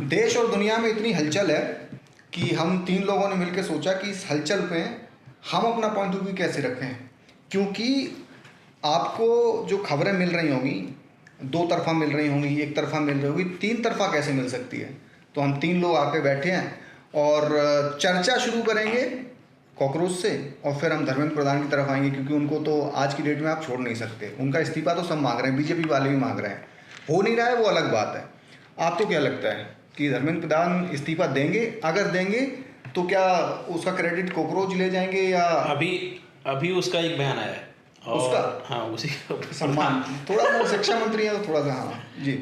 देश और दुनिया में इतनी हलचल है कि हम तीन लोगों ने मिलकर सोचा कि इस हलचल पे हम अपना पॉइंट ऑफ व्यू कैसे रखें, क्योंकि आपको जो खबरें मिल रही होंगी दो तरफा मिल रही होंगी, एक तरफा मिल रही होगी, तीन तरफा कैसे मिल सकती है। तो हम तीन लोग आके बैठे हैं और चर्चा शुरू करेंगे कॉकरोच से, और फिर हम धर्मेंद्र प्रधान की तरफ आएंगे, क्योंकि उनको तो आज की डेट में आप छोड़ नहीं सकते। उनका इस्तीफा तो सब मांग रहे हैं, बीजेपी वाले भी मांग रहे हैं, हो नहीं रहा है वो अलग बात है। आपको क्या लगता है कि धर्मेंद्र प्रधान इस्तीफा देंगे? अगर देंगे तो क्या उसका क्रेडिट कॉकरोच ले जाएंगे या अभी उसका एक बयान आया है उसका? हाँ, उसी सम्मान थोड़ा वो शिक्षा मंत्री है तो थोड़ा सा हाँ जी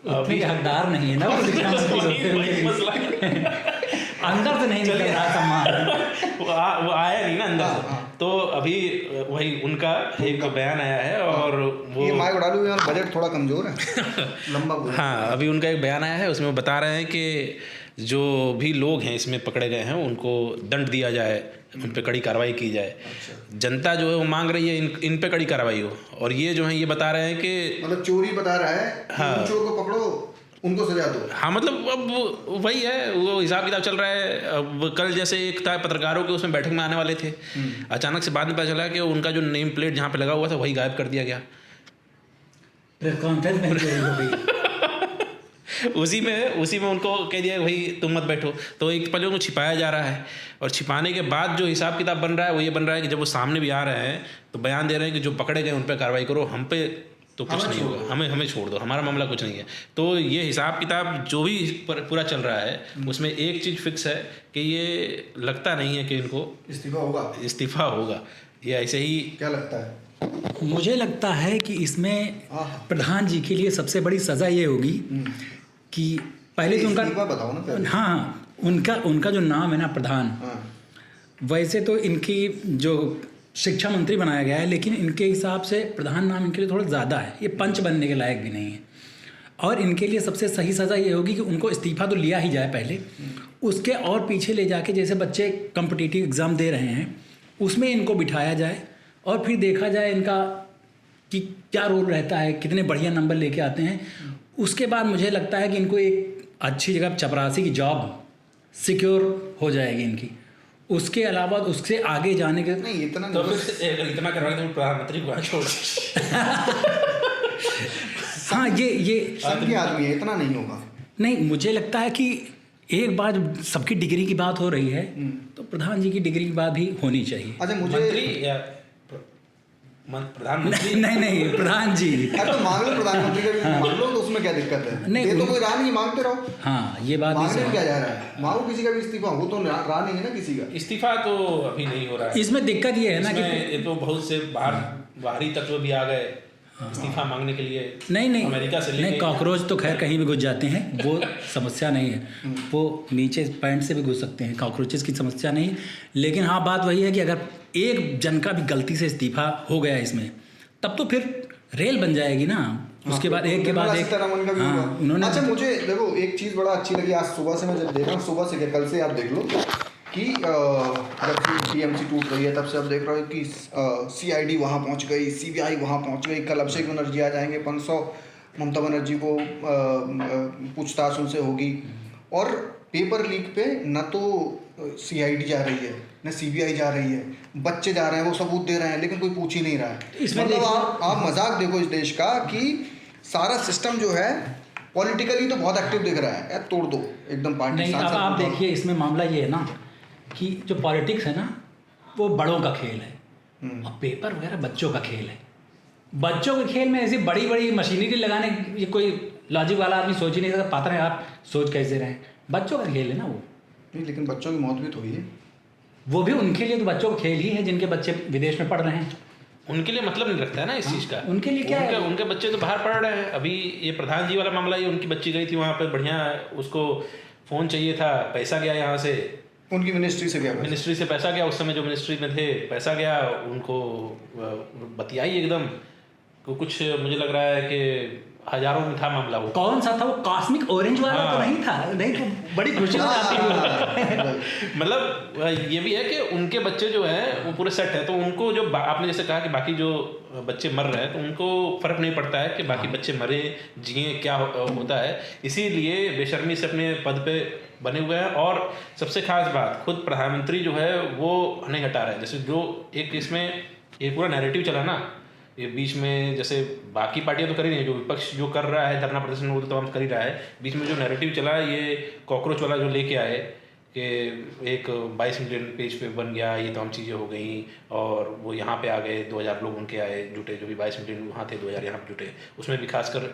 अभी हकदार नहीं है ना वो शिक्षा मंत्री अंदर से नहीं निकल रहा सम्मान, वो आया नहीं ना अंदर हाँ, से। हाँ। तो अभी वही उनका एक बयान आया है और वो ये माइक डालू यार, बजट थोड़ा कमजोर है लंबा बोलो। हाँ, अभी उनका एक बयान आया है, उसमें वो बता रहे हैं कि जो भी लोग हैं इसमें पकड़े गए हैं उनको दंड दिया जाए, उन पे कड़ी कार्रवाई की जाए। जनता जो है वो मांग रही है इन पे कड़ी कार्रवाई हो, और ये जो है ये बता रहे हैं कि मतलब चोरी बता रहा है कि हाँ। उन चोर को पकड़ो, उनको सजा दो। हाँ, मतलब अब वही है, वो हिसाब किताब चल रहा है। अब कल जैसे एक था पत्रकारों के उसमें बैठक में आने वाले थे, अचानक से बाद में पता चला कि उनका जो नेम प्लेट जहाँ पे लगा हुआ था वही गायब कर दिया गया। प्रेस कॉन्फ्रेंस नहीं हो गई। उसी में उनको कह दिया भाई तुम मत बैठो। तो एक पहले उनको छिपाया जा रहा है, और छिपाने के बाद जो हिसाब किताब बन रहा है वो ये बन रहा है कि जब वो सामने भी आ रहे हैं तो बयान दे रहे हैं कि जो पकड़े गए उन पर कार्रवाई करो, हम पे तो कुछ नहीं होगा, हमें छोड़ दो, हमारा मामला कुछ नहीं है। तो ये हिसाब किताब जो भी पूरा चल रहा है उसमें एक चीज़ फिक्स है कि ये लगता नहीं है कि इनको इस्तीफा होगा। ये ऐसे ही क्या लगता है? मुझे लगता है कि इसमें प्रधान जी के लिए सबसे बड़ी सज़ा ये होगी कि पहले तो उनका बताओ ना पहले। हाँ, उनका जो नाम है ना प्रधान, वैसे तो इनकी जो शिक्षा मंत्री बनाया गया है, लेकिन इनके हिसाब से प्रधान नाम इनके लिए थोड़ा ज़्यादा है, ये पंच बनने के लायक भी नहीं है। और इनके लिए सबसे सही सज़ा ये होगी कि उनको इस्तीफा तो लिया ही जाए पहले, उसके और पीछे ले जाके जैसे बच्चे कॉम्पिटिटिव एग्ज़ाम दे रहे हैं उसमें इनको बिठाया जाए, और फिर देखा जाए इनका कि क्या रोल रहता है, कितने बढ़िया नंबर लेके आते हैं। उसके बाद मुझे लगता है कि इनको एक अच्छी जगह चपरासी की जॉब सिक्योर हो जाएगी इनकी। उसके अलावा उससे आगे जाने के नहीं इतना तो फिर इतना करवा के प्रधानमंत्री को छोड़ हाँ, ये संघ के आदमी है, इतना नहीं होगा। नहीं, मुझे लगता है कि एक बार जब सबकी डिग्री की बात हो रही है तो प्रधान जी की डिग्री की बात भी होनी चाहिए। अच्छा मुझे मंत्री या प्रधानमंत्री नहीं प्रधान जी। अरे तो मांग लो प्रधानमंत्री का भी मांग लो, तो उसमें क्या दिक्कत है? नहीं, ये तो कोई राह नहीं, मांगते रहो। हाँ, ये बात मांगने में क्या जा रहा है? मांगो किसी का भी इस्तीफा, वो तो राह नहीं है ना किसी का। इस्तीफा तो अभी नहीं हो रहा है। इसमें दिक्कत ये है ना कि ये तो बहुत से बाहरी तत्व भी आ गए इस्तीफा मांगने के लिए। नहीं अमेरिका से नहीं, कॉकरोच तो खैर कहीं भी घुस जाते हैं, वो समस्या नहीं है, वो नीचे पैंट से भी घुस सकते हैं, कॉकरोचेस की समस्या नहीं। लेकिन हाँ, बात वही है कि अगर एक जन का भी गलती से इस्तीफा हो गया इसमें, तब तो फिर रेल बन जाएगी ना। उसके बाद एक के बाद एक उन्होंने। अच्छा मुझे देखो एक चीज़ बड़ा अच्छी लगी आज सुबह से, मैं जब देख रहा हूँ, सुबह से क्या कल से आप देख लो कि जब टीएमसी टूट रही है तब से आप देख रहे हो कि सीआईडी वहाँ पहुँच गई, सीबीआई वहाँ पहुँच गई, कल अभिषेक बनर्जी आ जाएंगे, 500 ममता बनर्जी को पूछताछ उनसे होगी। और पेपर लीक पे न तो सीआईडी जा रही है न सीबीआई जा रही है, बच्चे जा रहे हैं, वो सबूत दे रहे हैं, लेकिन कोई पूछ ही नहीं रहा है। इसमें मतलब आप मजाक देखो इस देश का कि सारा सिस्टम जो है पॉलिटिकली तो बहुत एक्टिव दिख रहा है, तोड़ दो एकदम पार्टी। नहीं, अब आप देखिए इसमें मामला ये है ना कि जो पॉलिटिक्स है ना वो बड़ों का खेल है, और पेपर वगैरह बच्चों का खेल है। बच्चों के खेल में ऐसी बड़ी बड़ी मशीनरी लगाने ये कोई लॉजिक वाला आदमी सोच ही नहीं सकता। पात्र है आप सोच कैसे रहे, बच्चों का खेल है ना वो। नहीं, लेकिन बच्चों की मौत भी तो हुई है। वो भी उनके लिए तो बच्चों का खेल ही है जिनके बच्चे विदेश में पढ़ रहे हैं। उनके लिए मतलब नहीं रखता है ना इस चीज़ का। उनके लिए क्या है? उनके बच्चे तो बाहर पढ़ रहे हैं। अभी ये प्रधान जी वाला मामला, ये उनकी बच्ची गई थी वहाँ पे, बढ़िया उसको फ़ोन चाहिए था, पैसा गया यहाँ से, उनकी मिनिस्ट्री से गया, मिनिस्ट्री से पैसा गया, उस समय जो मिनिस्ट्री में थे पैसा गया, उनको बतियाई एकदम कुछ मुझे लग रहा है कि हजारों में था मामला वो। कौन सा था वो? कॉस्मिक ऑरेंज वाला तो नहीं था? नहीं तो बड़ी खुशी हो जाती है। मतलब ये भी है कि उनके बच्चे जो हैं वो पूरे सेट है, तो उनको जो आपने जैसे कहा कि बाकी जो बच्चे मर रहे हैं तो उनको फर्क नहीं पड़ता है कि बाकी बच्चे मरे जिए क्या होता है, इसीलिए बेशर्मी से अपने पद पे बने हुए हैं। और सबसे खास बात, खुद प्रधानमंत्री जो है वो नहीं हटा रहे हैं। जैसे जो एक इसमें ये पूरा नैरेटिव चला ना, ये बीच में जैसे बाकी पार्टियां तो कर ही नहीं, जो विपक्ष जो कर रहा है धरना प्रदर्शन वो तो तमाम कर ही रहा है, बीच में जो नैरेटिव चला ये कॉकरोच वाला जो लेके आए कि एक 22 मिलियन पेज पे बन गया, ये तमाम चीज़ें हो गई और वो यहाँ पे आ गए, 2000 लोग उनके आए जुटे, जो भी 22 मिलियन वहाँ थे 2000 यहाँ पे जुटे। उसमें भी खासकर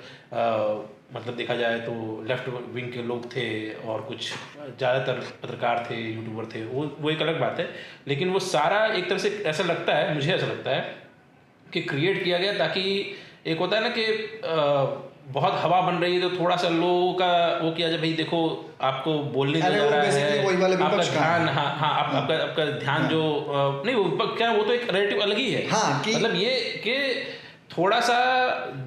मतलब देखा जाए तो लेफ्ट विंग के लोग थे और कुछ ज़्यादातर पत्रकार थे, यूट्यूबर थे, वो एक अलग बात है। लेकिन वो सारा एक तरह से ऐसा लगता है, मुझे ऐसा लगता है कि क्रिएट किया गया ताकि एक होता है ना कि बहुत हवा बन रही है तो थोड़ा सा लोगों का वो किया जाए, भाई देखो आपको बोलने दिया जा रहा है, आपका ध्यान, हाँ आपका ध्यान जो नहीं वो क्या, वो तो एक नैरेटिव अलग ही है। हाँ, मतलब ये कि थोड़ा सा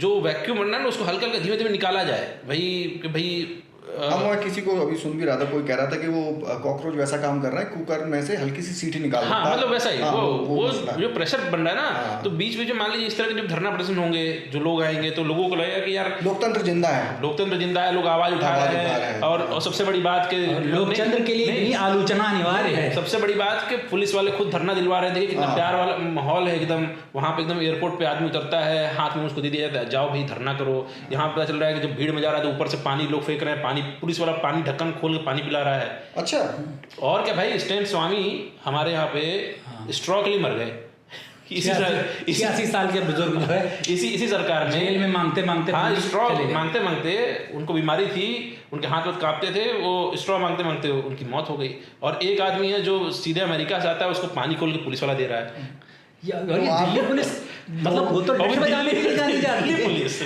जो वैक्यूम बनना है ना उसको हल्का हल्का धीमे धीमे निकाला जाए, भाई अब मैं किसी को अभी सुन भी रहा था, कोई कह रहा था कि वो कॉकरोच वैसा काम कर रहा है, कुकर में से हल्की सी सीटी निकाल हाँ, मतलब वैसा ही वो जो प्रेशर बन रहा है ना। हाँ। तो बीच में जो मान लीजिए इस तरह के जब धरना प्रदर्शन होंगे, जो लोग आएंगे तो लोगों को लगेगा कि यार लोकतंत्र जिंदा है, लोकतंत्र जिंदा है, लोग आवाज उठा रहे हैं। और सबसे बड़ी बात कि लोकतंत्र के लिए इतनी आलोचना अनिवार्य है। सबसे बड़ी बात कि पुलिस वाले खुद धरना दिलवा रहे थे, कितना प्यार वाला माहौल है एकदम, वहाँ पे एकदम एयरपोर्ट पे आदमी उतरता है, हाथ में उसको दे दिया जाता है, जाओ भाई धरना करो। यहाँ पता चल रहा है कि जब भीड़ में जा रहा है तो ऊपर से पानी लोग फेंक रहे हैं, पानी पुलिस वाला पानी ढक्कन खोल के पानी पिला रहा है। अच्छा, और क्या भाई, स्टैन स्वामी हमारे यहाँ पे स्ट्रोक के लिए मर गए, 86 साल के बुजुर्ग जो है इसी सरकार में जेल में मांगते मांगते, हाँ स्ट्रॉ मांगते मांगते, उनको बीमारी थी, उनके हाथ में कांपते थे, वो स्ट्रॉ मांगते मांगते उनकी मौत हो गई। और एक आदमी है जो सीधे अमेरिका से आता है, उसको पानी खोल के पुलिस वाला दे रहा है। दिल्ली पुलिस मतलब वो तो डंडे बजाने के लिए जानी जाती है पुलिस,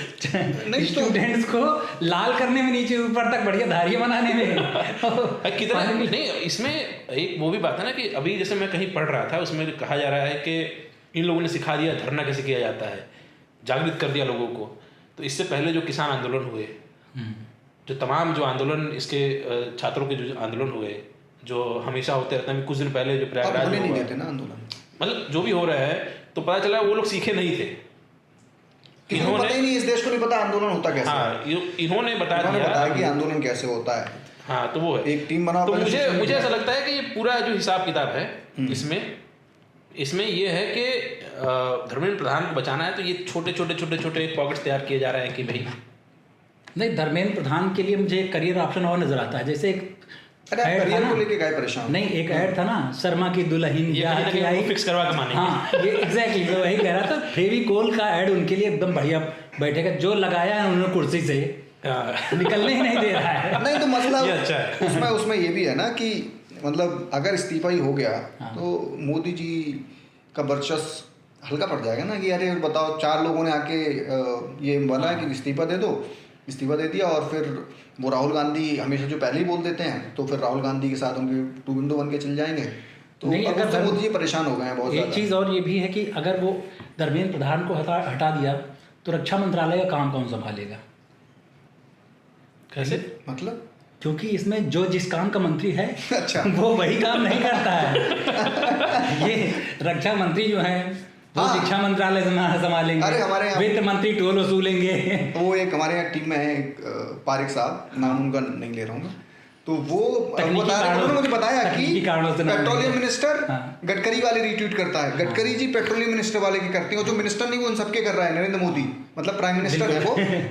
नहीं स्टूडेंट्स को लाल करने में, नीचे ऊपर तक बढ़िया धारियां बनाने में कितना नहीं। इसमें एक वो भी बात है ना कि अभी जैसे मैं कहीं पढ़ रहा था, उसमें कहा जा रहा है कि इन लोगों ने सिखा दिया धरना कैसे किया जाता है, जागृत कर दिया लोगों को। तो इससे पहले जो किसान आंदोलन हुए, जो तमाम जो आंदोलन इसके छात्रों के जो आंदोलन हुए, जो हमेशा होते रहते हैं, कुछ दिन पहले जो प्रयागराज में नहीं देते ना आंदोलन, मतलब जो भी हो रहा है, तो पता चला वो लोग सीखे नहीं थे, इन्होंने पता ही नहीं, इस देश को नहीं पता आंदोलन होता कैसे। हाँ, इन्होंने बताया कि आंदोलन कैसे होता है। हाँ, तो वो है एक टीम बनाओ। तो मुझे ऐसा लगता है कि ये पूरा जो हिसाब किताब है इसमें ये है कि धर्मेंद्र प्रधान को बचाना है, तो ये छोटे छोटे पॉकेट्स तैयार किए जा रहे हैं कि भाई नहीं, धर्मेंद्र प्रधान के लिए मुझे एक करियर ऑप्शन और नजर आता है। जैसे एक करियर को लेके गए परेशान नहीं, एक ऐड था ना, शर्मा की दुल्हन ये फिक्स करवा के मानेंगे। हाँ, ये एग्जैक्टली मैं वही कह रहा था। फेविकोल का ऐड उनके लिए एकदम बढ़िया बैठेगा, जो लगाया है उन्होंने कुर्सी से निकलने ही नहीं दे रहा है। नहीं तो मसला अच्छा है। उसमें ये भी है ना कि मतलब अगर इस्तीफा ही हो गया तो मोदी जी का वर्चस्व हल्का पड़ जाएगा ना, कि अरे बताओ 4 लोगों ने आके ये बोला है कि इस्तीफा दे दो, इस्तीफा दे दिया, और फिर वो राहुल गांधी हमेशा जो पहले ही बोल देते हैं, तो फिर राहुल गांधी के साथ उनके 2 विंडो बन के चल जाएंगे। तो नहीं, अगर मोदी जी परेशान हो गए हैं बहुत। एक चीज़ और ये भी है कि अगर वो धर्मेंद्र प्रधान को हटा दिया तो रक्षा मंत्रालय का काम कौन संभालेगा? कैसे मतलब? क्योंकि इसमें जो जिस काम का मंत्री है अच्छा वो वही काम नहीं करता है। ये रक्षा मंत्री जो है वो शिक्षा मंत्रालय संभालेंगे, अरे हमारे यहाँ वित्त मंत्री टोल वसूलेंगे। वो एक हमारे यहाँ टीम में है एक पारिक साहब, नाम उनका नहीं ले रहा हूँ, तो वो उन्होंने मुझे बताया कि पेट्रोलियम मिनिस्टर गडकरी वाले रीट्वीट करता है, गडकरी जी पेट्रोलियम मिनिस्टर वाले की करती है, जो मिनिस्टर नहीं वो उन सबके कर रहा है नरेंद्र मोदी, मतलब प्राइम मिनिस्टर है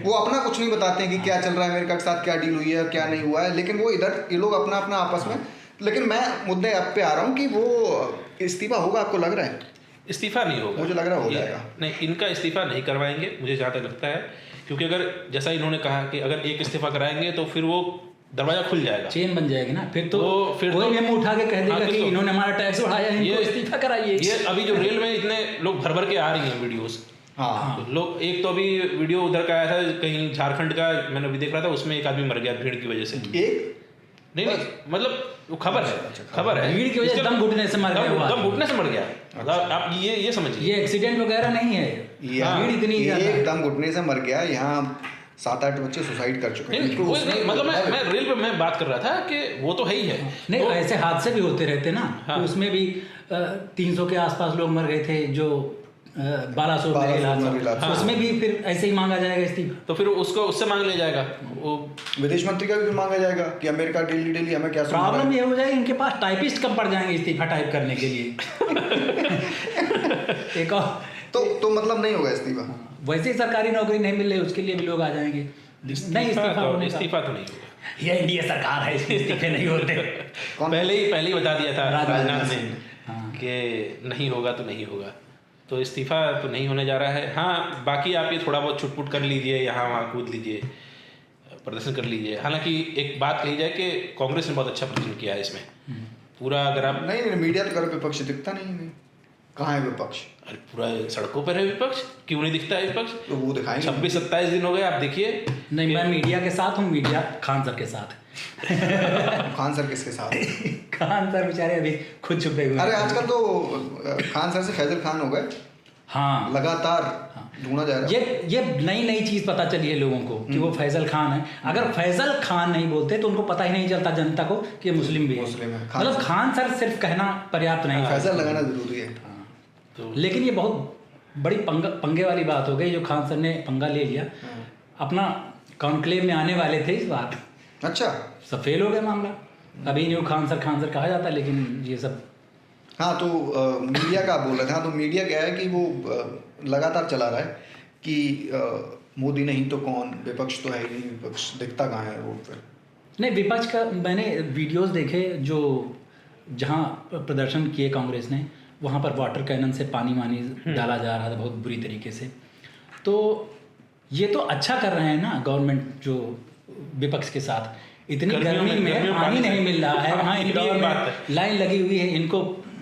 वो अपना कुछ नहीं बताते हैं कि क्या चल रहा है, अमेरिका के साथ क्या डील हुई है क्या नहीं हुआ है, लेकिन वो इधर ये लोग अपना अपना आपस में। लेकिन मैं मुद्दे अब पे आ रहा हूँ कि वो इस्तीफा होगा, आपको लग रहा है? इस्तीफा नहीं होगा, मुझे लग रहा है हो जाएगा। नहीं, इनका इस्तीफा नहीं करवाएंगे मुझे जहाँ तक लगता है, क्योंकि अगर जैसा इन्होंने कहा कि अगर एक इस्तीफा कराएंगे तो फिर वो दरवाजा खुल जाएगा, चेन बन जाएगी ना, फिर कोई भी मुंह उठा के कह देगा कि इन्होंने हमारा टैक्स बढ़ाया है, इनको इस्तीफा कराइए। ये अभी जो रेल में इतने लोग भर के आ रही हैं वीडियोस, हाँ लोग, एक तो अभी वीडियो उधर का आया था कहीं झारखंड का, मैंने अभी देख रहा था, उसमें एक आदमी मर गया भीड़ की वजह से। एक नहीं मतलब वो खबर है भीड़ की वजह से दम घुटने से मर गया, दम घुटने से मर गया। आप ये समझिए, ये एक्सीडेंट वगैरह नहीं है, भीड़ इतनी, एक दम घुटने से मर गया। यहाँ 7-8 बच्चे सुसाइड कर चुके हैं। नहीं, वो नहीं, मतलब मैं रेल पे मैं बात कर रहा था कि वो तो है ही है। नहीं, ऐसे हादसे भी होते रहते ना। हाँ। तो उसमें भी 300 के आसपास लोग मर गए थे जो बालासोर में इलाज, उसमें भी फिर ऐसे ही मांगा जाएगा इस्तीफा। तो फिर उसको उससे मांग लिया जाएगा, वो विदेश मंत्री का भी मांगा जाएगा कि अमेरिका डेली हमें क्या सुना रहा है। प्रॉब्लम ये हो जाएगी, इनके पास टाइपिस्ट कम पड़ जाएंगे इस्तीफा टाइप करने के लिए। एक और तो मतलब नहीं होगा इस्तीफा। वैसे ही सरकारी नौकरी नहीं मिल रही, उसके लिए भी लोग आ जाएंगे। नहीं, इस्तीफा तो नहीं होगा। ये एनडीए सरकार है, इसमें इस्तीफे नहीं होते। पहले ही बता दिया था राजनाथ ने हाँ। कि नहीं होगा तो नहीं होगा, तो इस्तीफा तो नहीं होने जा रहा है। हाँ, बाकी आप ये थोड़ा बहुत छुटपुट कर लीजिए, यहाँ वहाँ कूद लीजिए, प्रदर्शन कर लीजिए। हालांकि एक बात कही जाए कि कांग्रेस ने बहुत अच्छा प्रदर्शन किया है इसमें पूरा। अगर आप नहीं मीडिया तो कर विपक्ष दिखता नहीं, कहाँ है विपक्ष? अरे पूरा सड़कों पर है विपक्ष, क्यों नहीं दिखता है विपक्ष? तो वो दिखाएंगे। 26-27 दिन हो गए, आप देखिए। नहीं, मैं मीडिया के साथ हूँ, मीडिया खान सर के साथ। खान सर किसके साथ? खान सर बेचारे अभी खुद छुपे हुए। अरे आजकल तो खान सर से फैजल खान हो गए। हाँ, लगातार ढूंढा जा रहा है। ये नई चीज पता चली है लोगों को कि वो फैजल खान है। अगर फैजल खान नहीं बोलते तो उनको पता ही नहीं चलता जनता को कि ये मुस्लिम भी है। मतलब खान सर सिर्फ कहना पर्याप्त नहीं, फैजल लगाना जरूरी है। तो लेकिन ये बहुत बड़ी पंगे वाली बात हो गई जो खान सर ने पंगा ले लिया। अपना कॉन्क्लेव में आने वाले थे इस बार, अच्छा सब फेल हो गया मामला। अभी न्यू खान सर कहा जाता है, लेकिन ये सब। हाँ, तो मीडिया का बोल रहे थे। हाँ, तो मीडिया क्या है कि वो लगातार चला रहा है कि मोदी नहीं तो कौन, विपक्ष तो है ही नहीं, विपक्ष दिखता कहाँ है रोड पर। नहीं, विपक्ष का मैंने वीडियोस देखे जो जहाँ प्रदर्शन किए कांग्रेस ने, वहाँ पर वाटर कैनन से पानी डाला जा रहा था बहुत बुरी तरीके से। तो ये तो अच्छा कर रहे हैं ना गवर्नमेंट, जो विपक्ष के साथ इतनी गर्मी में पानी नहीं मिल रहा है, वहाँ इंदौर में लाइन लगी हुई है, इनको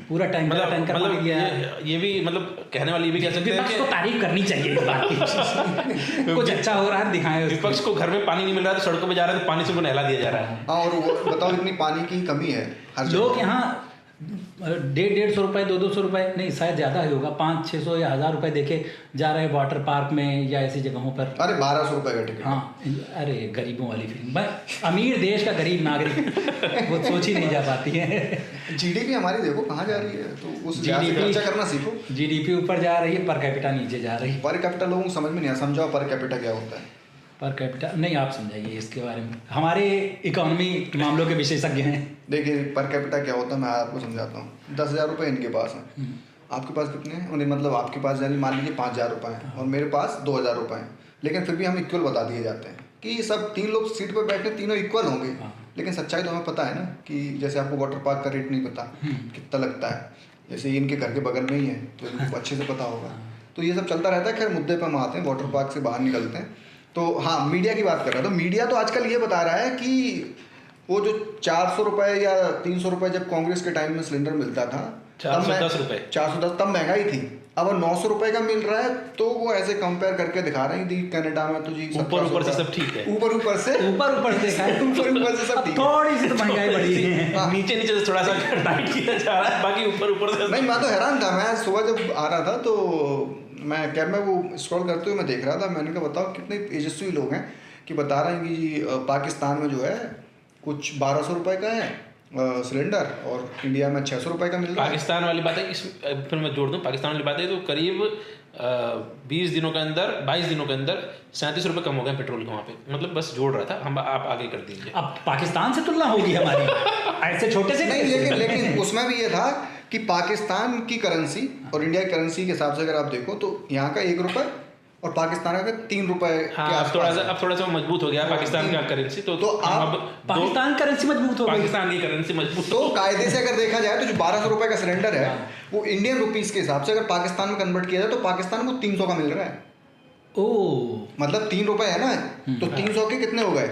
पूरा टैंकर पानी दिया है। ये भी मतलब कहने वाली भी कह सकते हैं विपक्ष को तारीफ करनी चाहिए इस बात की। कुछ अच्छा हो रहा है दिखाएं। विपक्ष को घर में पानी नहीं मिल रहा है तो सड़कों पे जा रहा है तो पानी से उनको नहला दिया जा रहा है। हाँ, और वो बताओ इतनी पानी की कमी है हर जगह। लोग यहाँ 150-150 रुपये, 200 रुपये नहीं, शायद ज़्यादा ही होगा, 500-600 या 1000 रुपये देके जा रहे हैं वाटर पार्क में या ऐसी जगहों पर। अरे 1200 रुपये का टिकट। हाँ, अरे गरीबों वाली फिल्म। मैं अमीर देश का गरीब नागरिक वो सोच ही नहीं जा पाती है। जीडीपी हमारी देखो कहाँ जा रही है, तो उस खर्चा करना सीखो। जीडीपी ऊपर जा रही है, पर कैपिटा नीचे जा रही है। पर कैपिटा लोगों को समझ में नहीं आ, समझाओ पर कैपिटा क्या होता है। पर कैपिटा नहीं, आप समझाइए इसके बारे में, हमारे इकोनॉमी मामलों के विशेषज्ञ हैं। देखिए पर कैपिटा क्या होता है, मैं आपको समझाता हूँ। 10,000 रुपये इनके पास हैं, आपके पास कितने हैं? उन्हें मतलब आपके पास यानी मान लीजिए 5,000 रुपये हैं और मेरे पास 2,000 रुपये हैं, लेकिन फिर भी हम इक्वल बता दिए जाते हैं कि सब 3 लोग सीट पर बैठे, तीनों इक्वल होंगे। लेकिन सच्चाई तो हमें पता है ना कि जैसे आपको वाटर पार्क का रेट नहीं पता कितना लगता है, जैसे इनके घर के बगल में ही है तो इनको अच्छे से पता होगा। तो ये सब चलता रहता है। खैर मुद्दे पर हम आते हैं, वाटर पार्क से बाहर निकलते हैं। तो हाँ, मीडिया की बात कर रहा था। तो मीडिया तो आजकल ये बता रहा है कि वो जो 400 रुपये या 300 रुपये जब कांग्रेस के टाइम में सिलेंडर मिलता था, 410 रुपये, 410 तब महंगाई थी। अब 900 रुपये का मिल रहा है, तो वो ऐसे कंपेयर करके दिखा रहे हैं कि कनाडा में तो जी ऊपर से सब ठीक है, ऊपर से देखा है, ऊपर से सब ठीक है। थोड़ी सी तो महंगाई बढ़ी है, नीचे से थोड़ा सा टाइट किया जा रहा है, बाकी ऊपर से नहीं। मैं तो हैरान था, मैं सुबह जब आ रहा था तो मैं कैब में वो स्क्रॉल करते हुए मैं देख रहा था। मैंने कहा बताओ कितने तेजस्वी लोग हैं कि बता रहे हैं कि जी पाकिस्तान में जो है कुछ 1200 रुपये का है सिलेंडर और इंडिया में 600 रुपये का मिल रहा है। पाकिस्तान वाली बात है, इस फिर मैं जोड़ दूँ, पाकिस्तान वाली बात है तो करीब 20 दिनों के अंदर 22 दिनों के अंदर 37 रुपये कम हो गए पेट्रोल के वहाँ पे। मतलब बस जोड़ रहा था, हम आप आगे कर दीजिए। अब पाकिस्तान से तुलना होगी हमारी ऐसे छोटे से नहीं, लेकिन उसमें भी ये था कि पाकिस्तान की करेंसी और इंडिया की करेंसी के हिसाब से अगर आप देखो तो यहाँ का 1 रुपये और पाकिस्तान का 3 रुपये के आसपास। अब थोड़ा सा मजबूत हो गया पाकिस्तान का करेंसी। तो अब पाकिस्तान करेंसी मजबूत हो गई, पाकिस्तान की करेंसी मजबूत। तो कायदे से अगर देखा जाए तो जो 1200 रुपये का सिलेंडर है वो इंडियन रुपीस के हिसाब से अगर पाकिस्तान में कन्वर्ट किया जाए तो पाकिस्तान को 300 का मिल रहा है। ओ मतलब 3 रुपये है ना, तो 300 के कितने हो गए?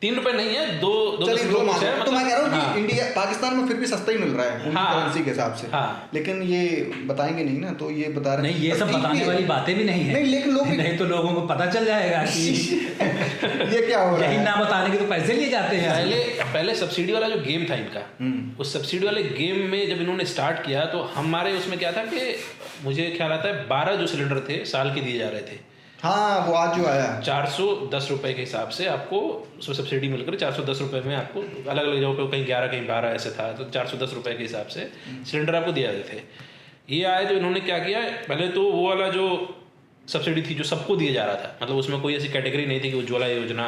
3 रुपये नहीं है, दो तो मैं कह रहा हूँ कि इंडिया पाकिस्तान में फिर भी सस्ता ही मिल रहा है उनकी करेंसी के हिसाब से। लेकिन ये बताएंगे नहीं ना, तो ये बता रहे नहीं, ये सब बताने वाली बातें भी नहीं है। नहीं, लेकिन लोग नहीं तो लोगों को पता चल जाएगा कि ये क्या हो रहा है। यही ना बताने के तो पैसे लिए जाते हैं। पहले सब्सिडी वाला जो गेम था इनका, उस सब्सिडी वाले गेम में जब इन्होंने स्टार्ट किया तो हमारे उसमें क्या था कि मुझे ख्याल आता है 12 जो सिलेंडर थे साल के दिए जा रहे थे। हाँ वो आज जो आया 410 रुपए के हिसाब से आपको उसमें सब्सिडी मिलकर 410 रुपए में आपको अलग अलग जगहों पे कहीं 11 कहीं 12 ऐसे था, तो 410 रुपए के हिसाब से सिलेंडर आपको दिया जाते थे। ये आए तो इन्होंने क्या किया, पहले तो वो वाला जो सब्सिडी थी जो सबको दिया जा रहा था, मतलब उसमें कोई ऐसी कैटेगरी नहीं थी कि उज्ज्वला योजना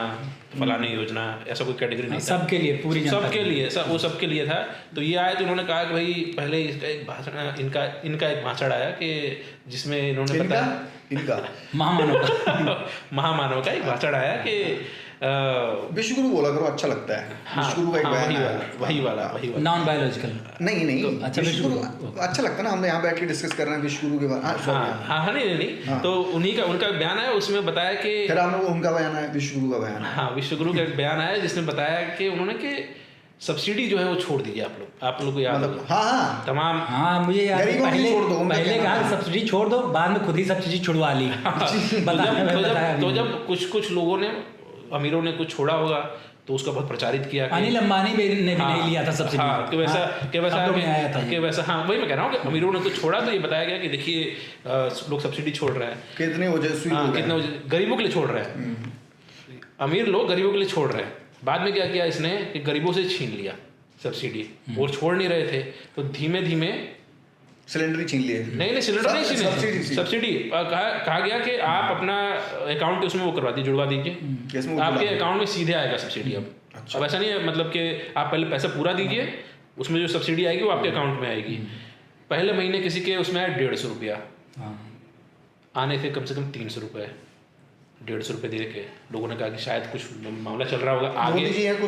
फलानी योजना, ऐसा कोई कैटेगरी नहीं था, सबके लिए, पूरी जनता सबके लिए, वो सबके लिए था। तो ये आए तो उन्होंने कहा कि भाई पहले इसका एक भाषण इनका एक भाषण आया कि जिसमें इन्होंने बताया इनका महामानव का एक भाषण आया कि विश्वगुरु बोला करो, अच्छा लगता है। विश्वगुरु का एक बयान आया, वही वाला नॉन बायोलॉजिकल नहीं तो अच्छा विश्वगुरु अच्छा लगता है ना, हम यहाँ बैठ के डिस्कस कर रहे हैं विश्वगुरु के बारे में। हाँ नहीं तो उन्हीं का उनका बयान आया, उसमें बताया कि फिर आपने वो उनका बयान आया, विश्वगुरु का बयान। हाँ विश्वगुरु का एक बयान आया जिसमें बताया कि उन्होंने कि सब्सिडी जो है वो छोड़ दीजिए आप लोग को याद मतलब हाँ तमाम। हाँ मुझे याद है, पहले कहा सब्सिडी छोड़ दो, बाद में खुद ही सब्सिडी छुड़वा ली। तो जब कुछ लोगों ने, अमीरों ने कुछ छोड़ा होगा तो उसका बहुत प्रचारित किया। अनिल अंबानी ने भी नहीं लिया था सब्सिडी। हाँ, कि वैसा हाँ वही मैं कह रहा हूँ कि अमीरों ने कुछ छोड़ा, तो ये बताया गया कि देखिए लोग सब्सिडी छोड़ रहे हैं, कितने ओजस्वी लोग हैं, कितने गरीबों के लिए छोड़ रहे हैं, अमीर लोग गरीबों के लिए छोड़ रहे हैं। बाद में क्या किया इसने कि गरीबों से छीन लिया सब्सिडी, और छोड़ नहीं रहे थे तो धीमे धीमे सिलेंडर ही छीन लिए। नहीं सिलेंडर नहीं छीने, सब्सिडी कहा गया कि आप अपना अकाउंट उसमें वो करवा दीजिए, जुड़वा दीजिए, आपके अकाउंट में सीधे आएगा सब्सिडी। अब ऐसा नहीं है, मतलब कि आप पहले पैसा पूरा दीजिए, उसमें जो सब्सिडी आएगी वो आपके अकाउंट में आएगी। पहले महीने किसी के उसमें आया 150 रुपया, आने थे कम से कम 300 रुपये। 150 रुपये दे के लोगों ने कहा कि शायद कुछ मामला चल रहा होगा आगे, अब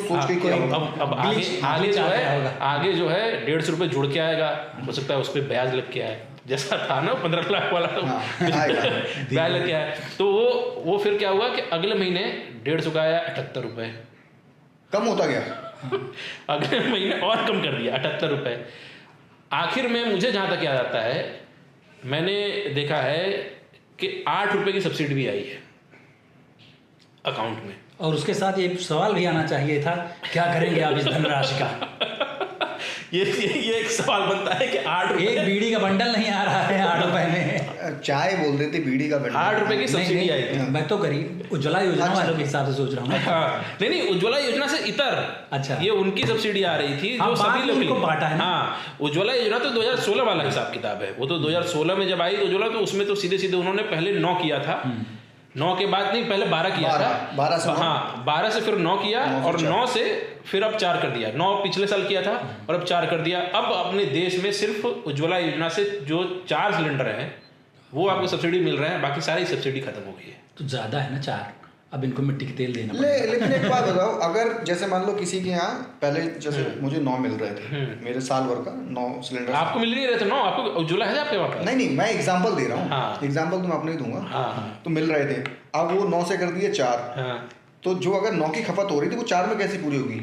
आगे जो है 150 रुपये जुड़ के आएगा, हो सकता है उस पर ब्याज लग के आए, जैसा था ना 15 लाख वाला ब्याज लग के आए। तो वो फिर क्या हुआ कि अगले महीने 150 का आया 78 रुपये, कम होता गया। अगले महीने और कम कर दिया 78 रुपये। आखिर में मुझे जहाँ तक याद आता है, मैंने देखा है कि 8 रुपये की सब्सिडी भी आई है अकाउंट में। और उसके साथ ये सवाल भी आना चाहिए था, क्या करेंगे आप इस धनराशि का? ये एक सवाल बनता है कि 8 रुपये, एक बीड़ी का बंडल नहीं आ रहा है 8 रुपए में। चाय बोल देते बीड़ी का बंडल। 8 रुपये की सब्सिडी आई थी। मैं तो गरीब उज्ज्वला योजना वालों के हिसाब से सोच रहा हूँ। हाँ नहीं उज्ज्वला योजना से इतर, अच्छा ये उनकी सब्सिडी आ रही थी जो सभी लोग को बांटा है। हाँ उज्ज्वला योजना तो 2016 वाला हिसाब किताब है, वो तो 2016 में जब आई तो उज्ज्वला, तो उसमें तो सीधे उन्होंने पहले 9 किया था, 9 के बाद नहीं पहले 12 किया था, 12 से फिर 9 किया, और 9 से फिर अब 4 कर दिया। 9 पिछले साल किया था और अब 4 कर दिया। अब अपने देश में सिर्फ उज्ज्वला योजना से जो 4 सिलेंडर हैं वो आपको सब्सिडी मिल रहे हैं, बाकी सारी सब्सिडी खत्म हो गई है। तो ज़्यादा है ना 4, अब इनको मिट्टी के तेल देना लेकिन एक बात बताओ, अगर जैसे मान लो किसी के यहाँ पहले जैसे मुझे 9 मिल रहे थे, मेरे साल भर का 9 सिलेंडर, आपको मिल नहीं रहे थे 9, आपको उज्ज्वला है आपके वहाँ? नहीं मैं एग्जांपल दे रहा हूँ। हाँ। एग्जांपल तो मैं अपने ही दूंगा। हाँ। तो मिल रहे थे, अब वो 9 से कर दिए 4। हाँ। तो जो अगर 9 की खपत हो रही थी वो 4 में कैसे पूरी होगी?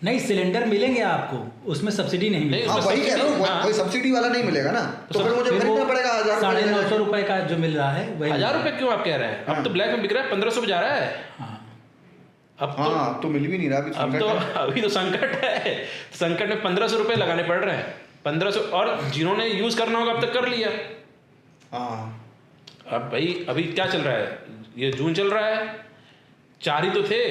नहीं सिलेंडर मिलेंगे आपको, उसमें सब्सिडी नहीं मिलेगी। हाँ वही कह रहा हूँ, कोई सब्सिडी वाला नहीं मिलेगा ना, तो फिर मुझे खरीदना पड़ेगा 950 रुपए का जो मिल रहा है वही। 1000 रुपये क्यों आप कह रहे हैं? अब तो ब्लैक में बिक रहा है, 1500 में जा रहा है। अब तो मिल भी नहीं रहा अभी तो संकट है, संकट में 1500 रुपये लगाने पड़ रहे हैं, 1500, और जिन्होंने यूज करना होगा अब तक कर लिया। अब भाई अभी क्या चल रहा है, ये जून चल रहा है, 4 ही तो थे,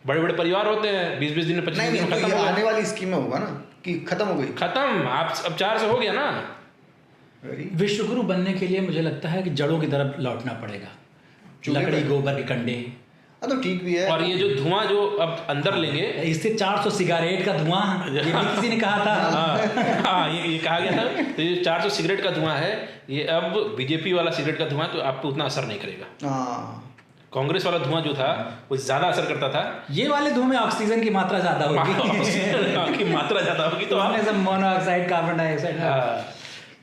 बड़े बड़े परिवार होते हैं, 20-20 दिन में 25 दिन में खत्म हो, आने वाली स्कीम में होगा ना कि खत्म हो गई, खत्म। आप अब 4 से हो गया ना। विश्वगुरु बनने के लिए मुझे लगता है कि जड़ों की तरफ लौटना पड़ेगा, लकड़ी गोबर के कंडे। तो ठीक भी है। और ये जो धुआं जो अब अंदर लेंगे, इससे 400 सिगरेट का धुआं, ये भी किसी ने कहा था। हाँ ये कहा गया था। तो ये 400 सिगरेट का धुआं है, ये अब बीजेपी वाला सिगरेट का धुआं तो आप पे उतना असर नहीं करेगा। कांग्रेस वाला धुआं जो था वो ज्यादा असर करता था। ये वाले धुआं में ऑक्सीजन की मात्रा ज्यादा होगी, की मात्रा ज्यादा होगी, तो आपने सब मोनोऑक्साइड कार्बन डाइऑक्साइड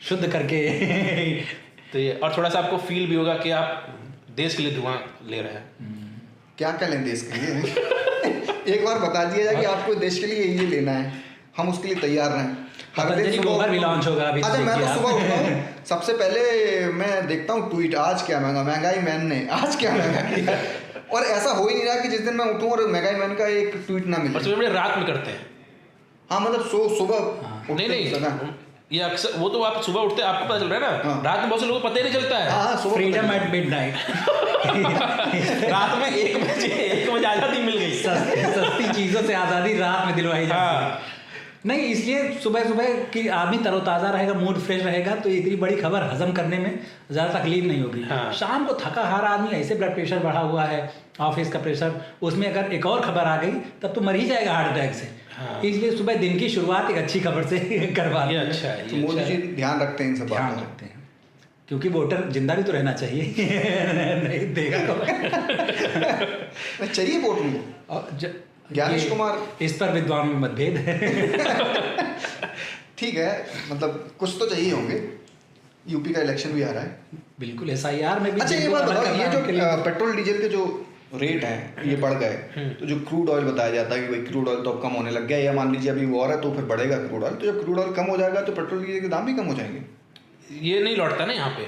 शुद्ध करके तो ये, और थोड़ा सा आपको फील भी होगा कि आप देश के लिए धुआं ले रहे हैं। क्या लें देश के लिए? एक बार बता दिया जाए कि आपको देश के लिए ये लेना है, हम उसके लिए तैयार रहें। हर दिन गोबर भी लॉन्च होगा अभी। अच्छा मैं तो सुबह उठता हूँ, सबसे पहले मैं देखता हूँ ट्वीट, आज क्या महंगाई मैन ने आज क्या महंगा किया, और ऐसा हो ही नहीं रहा कि जिस दिन मैं उठूँ और महंगाई मैन का एक ट्वीट ना मिले। और सुबह रात में करते हैं। हाँ मतलब सुबह नहीं ये अक्सर वो तो आप सुबह उठते आपको पता चल रहा है ना, हाँ। रात में बहुत से लोगों को पता ही नहीं चलता है। हाँ सुबह फ्रीडम एट मिडनाइट। रात में 1 बजे आज़ादी मिल गई। सस्ती चीजों से आज़ादी रात में दिलवाई जाती है। हाँ। नहीं, इसलिए सुबह सुबह कि आदमी तरोताज़ा रहेगा, मूड फ्रेश रहेगा, तो इतनी बड़ी खबर हजम करने में ज़्यादा तकलीफ नहीं होगी। हाँ। शाम को थका हारा आदमी, ऐसे ब्लड प्रेशर बढ़ा हुआ है, ऑफिस का प्रेशर, उसमें अगर एक और खबर आ गई तब तो मर ही जाएगा हार्ट अटैक से। हाँ। इसलिए सुबह दिन की शुरुआत एक अच्छी खबर से करवा ये लें। अच्छा है, तो ये मोदी अच्छा जी है। ध्यान रखते हैं इन सब ध्यान बातों का। रखते हैं, क्योंकि वोटर जिंदा भी तो रहना चाहिए। नहीं देगा कब? चाहिए वोट उनको। और ज्ञानेश कुमार, इस पर विद्वान में मतभेद है। ठीक है, मतलब कुछ तो चाहिए होंगे। यूपी का इलेक्शन भी आ रहा है। बिल्कुल, SIR में भी अच्छा ये जिनको बात अलग बताओ, करना ये है जो उनके लिए- पेट्रोल डीजल के जो रेट हैं ये बढ़ गए, तो जो क्रूड ऑयल बताया जाता है कि भाई क्रूड ऑयल तो अब कम होने लग गया, या मान लीजिए अभी वॉर है तो फिर बढ़ेगा क्रूड ऑयल, तो जब क्रूड ऑयल कम हो जाएगा तो पेट्रोल डीजल के दाम भी कम हो जाएंगे। ये नहीं लौटता ना यहाँ पे,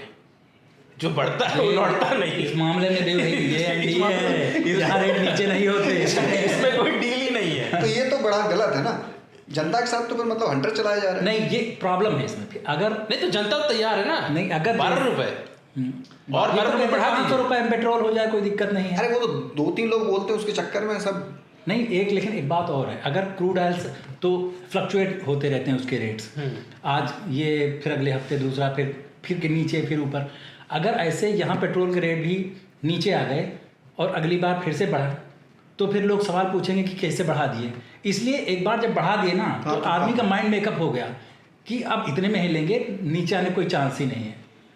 जो बढ़ता है वो लौटता नहीं। इस मामले में देखो ये इस मामले में- है, यहाँ रेट नीचे नहीं होते। इसमें कोई डील ही नहीं है। तो ये तो बड़ा गलत है ना, जनता के साथ तो फिर मतलब हंटर चलाया जा रहा है। नहीं, ये प्रॉब्लम है इसमें। अगर नहीं तो जनता तो तैयार है ना। नहीं, अगर 12 रुपए और ये 12 तो रुपए बढ़ा 500 दीजिए। रुपए में पेट्रोल हो जाए, कोई दिक्कत नहीं है। अरे वो तो 2-3 लोग बोलते हैं उसके चक्कर में सब। नहीं, लेकिन एक बात और है, अगर क्रूड ऑयल्स तो फ्लक्चुएट होते रहते हैं उसके रेट्स, आज ये, फिर अगले हफ्ते दूसरा, फिर के नीचे, फिर ऊपर। अगर ऐसे यहाँ पेट्रोल के रेट भी नीचे आ गए और अगली बार फिर से बढ़ा, तो फिर लोग सवाल पूछेंगे कि कैसे बढ़ा दिए। इसलिए एक बार जब बढ़ा दिए ना, तो आदमी का माइंड मेकअप हो गया कि अब इतने में हिलेंगे, नीचे आने कोई चांस ही नहीं है।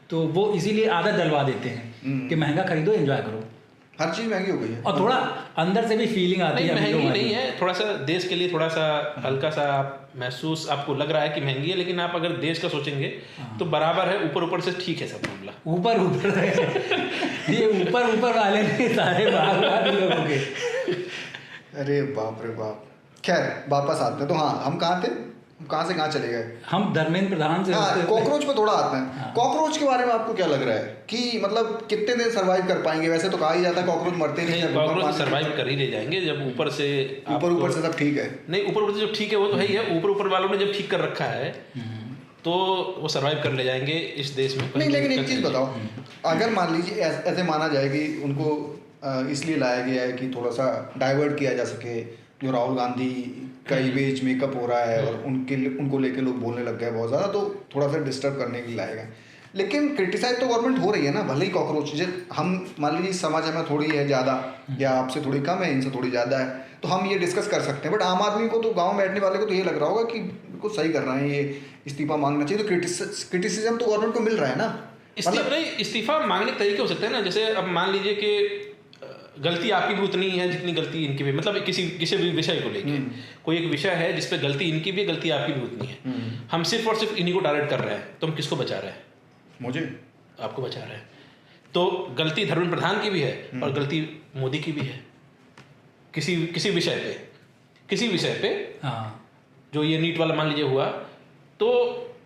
तो वो इसीलिए आदत डलवा देते हैं कि महंगा खरीदो, एंजॉय करो। हर चीज़ महंगी हो गई है। और थोड़ा अंदर से भी फीलिंग आती नहीं है। महंगी लोगों नहीं की। है, थोड़ा सा देश के लिए थोड़ा सा हल्का सा आप महसूस आपको लग रहा है कि महंगी है, लेकिन आप अगर देश का सोचेंगे तो बराबर है, ऊपर ऊपर से ठीक है सब मामला। ऊपर ऊपर ये ऊपर ऊपर वाले ने सारे भाग लोगों के। अरे बाप रे बाप। खैर वापस आते हैं, तो हाँ हम कहाँ थे, हम कहाँ से कहाँ चले गए। हम धर्मेंद्र प्रधान से हाँ, कॉकरोच पे थोड़ा आते हैं। हाँ। कॉकरोच के बारे में आपको क्या लग रहा है कि मतलब कितने दिन सरवाइव कर पाएंगे? वैसे तो कहा ही जाता है कॉकरोच मरते नहीं है, कॉकरोच सर्वाइव कर ही ले जाएंगे जब ऊपर से ऊपर से सब ठीक है। नहीं, ऊपर से जब ठीक है वो तो है ही है, ऊपर वालों ने जब ठीक कर रखा है तो वो सर्वाइव कर ले जाएंगे इस देश में। नहीं लेकिन एक चीज़ बताओ, अगर मान लीजिए ऐसे माना जाए कि उनको इसलिए लाया गया है कि थोड़ा सा डाइवर्ट किया जा सके, जो राहुल गांधी का इमेज मेकअप हो रहा है और उनको लेके लोग बोलने लग गए बहुत ज़्यादा, तो थोड़ा सा डिस्टर्ब करने के लिए लाया गया। लेकिन क्रिटिसाइज तो गवर्नमेंट हो रही है ना, भले ही कॉकरोच हम मान लीजिए समाज में थोड़ी है ज़्यादा या आपसे थोड़ी कम है, इनसे थोड़ी ज़्यादा है, तो हम ये डिस्कस कर सकते हैं। बट आम आदमी को तो, गाँव में बैठने वाले को तो ये लग रहा होगा कि बिल्कुल सही कर रहे हैं, ये इस्तीफा मांगना चाहिए। तो क्रिटिसिज्म तो गवर्नमेंट को मिल रहा है ना। इस्तीफा मांगने के तरीके हो सकते हैं ना, जैसे अब मान लीजिए कि गलती आपकी भी उतनी है जितनी गलती इनकी भी, मतलब किसी भी विषय को लेके कोई एक विषय है जिसपे गलती इनकी भी है, गलती आपकी भी उतनी है। हम सिर्फ और सिर्फ इन्हीं को टारगेट कर रहे हैं, तो हम किसको बचा रहे हैं? मुझे आपको बचा रहे हैं। तो गलती धर्मेंद्र प्रधान की भी है और गलती मोदी की भी है, किसी विषय पे हाँ, जो ये नीट वाला मान लीजिए हुआ, तो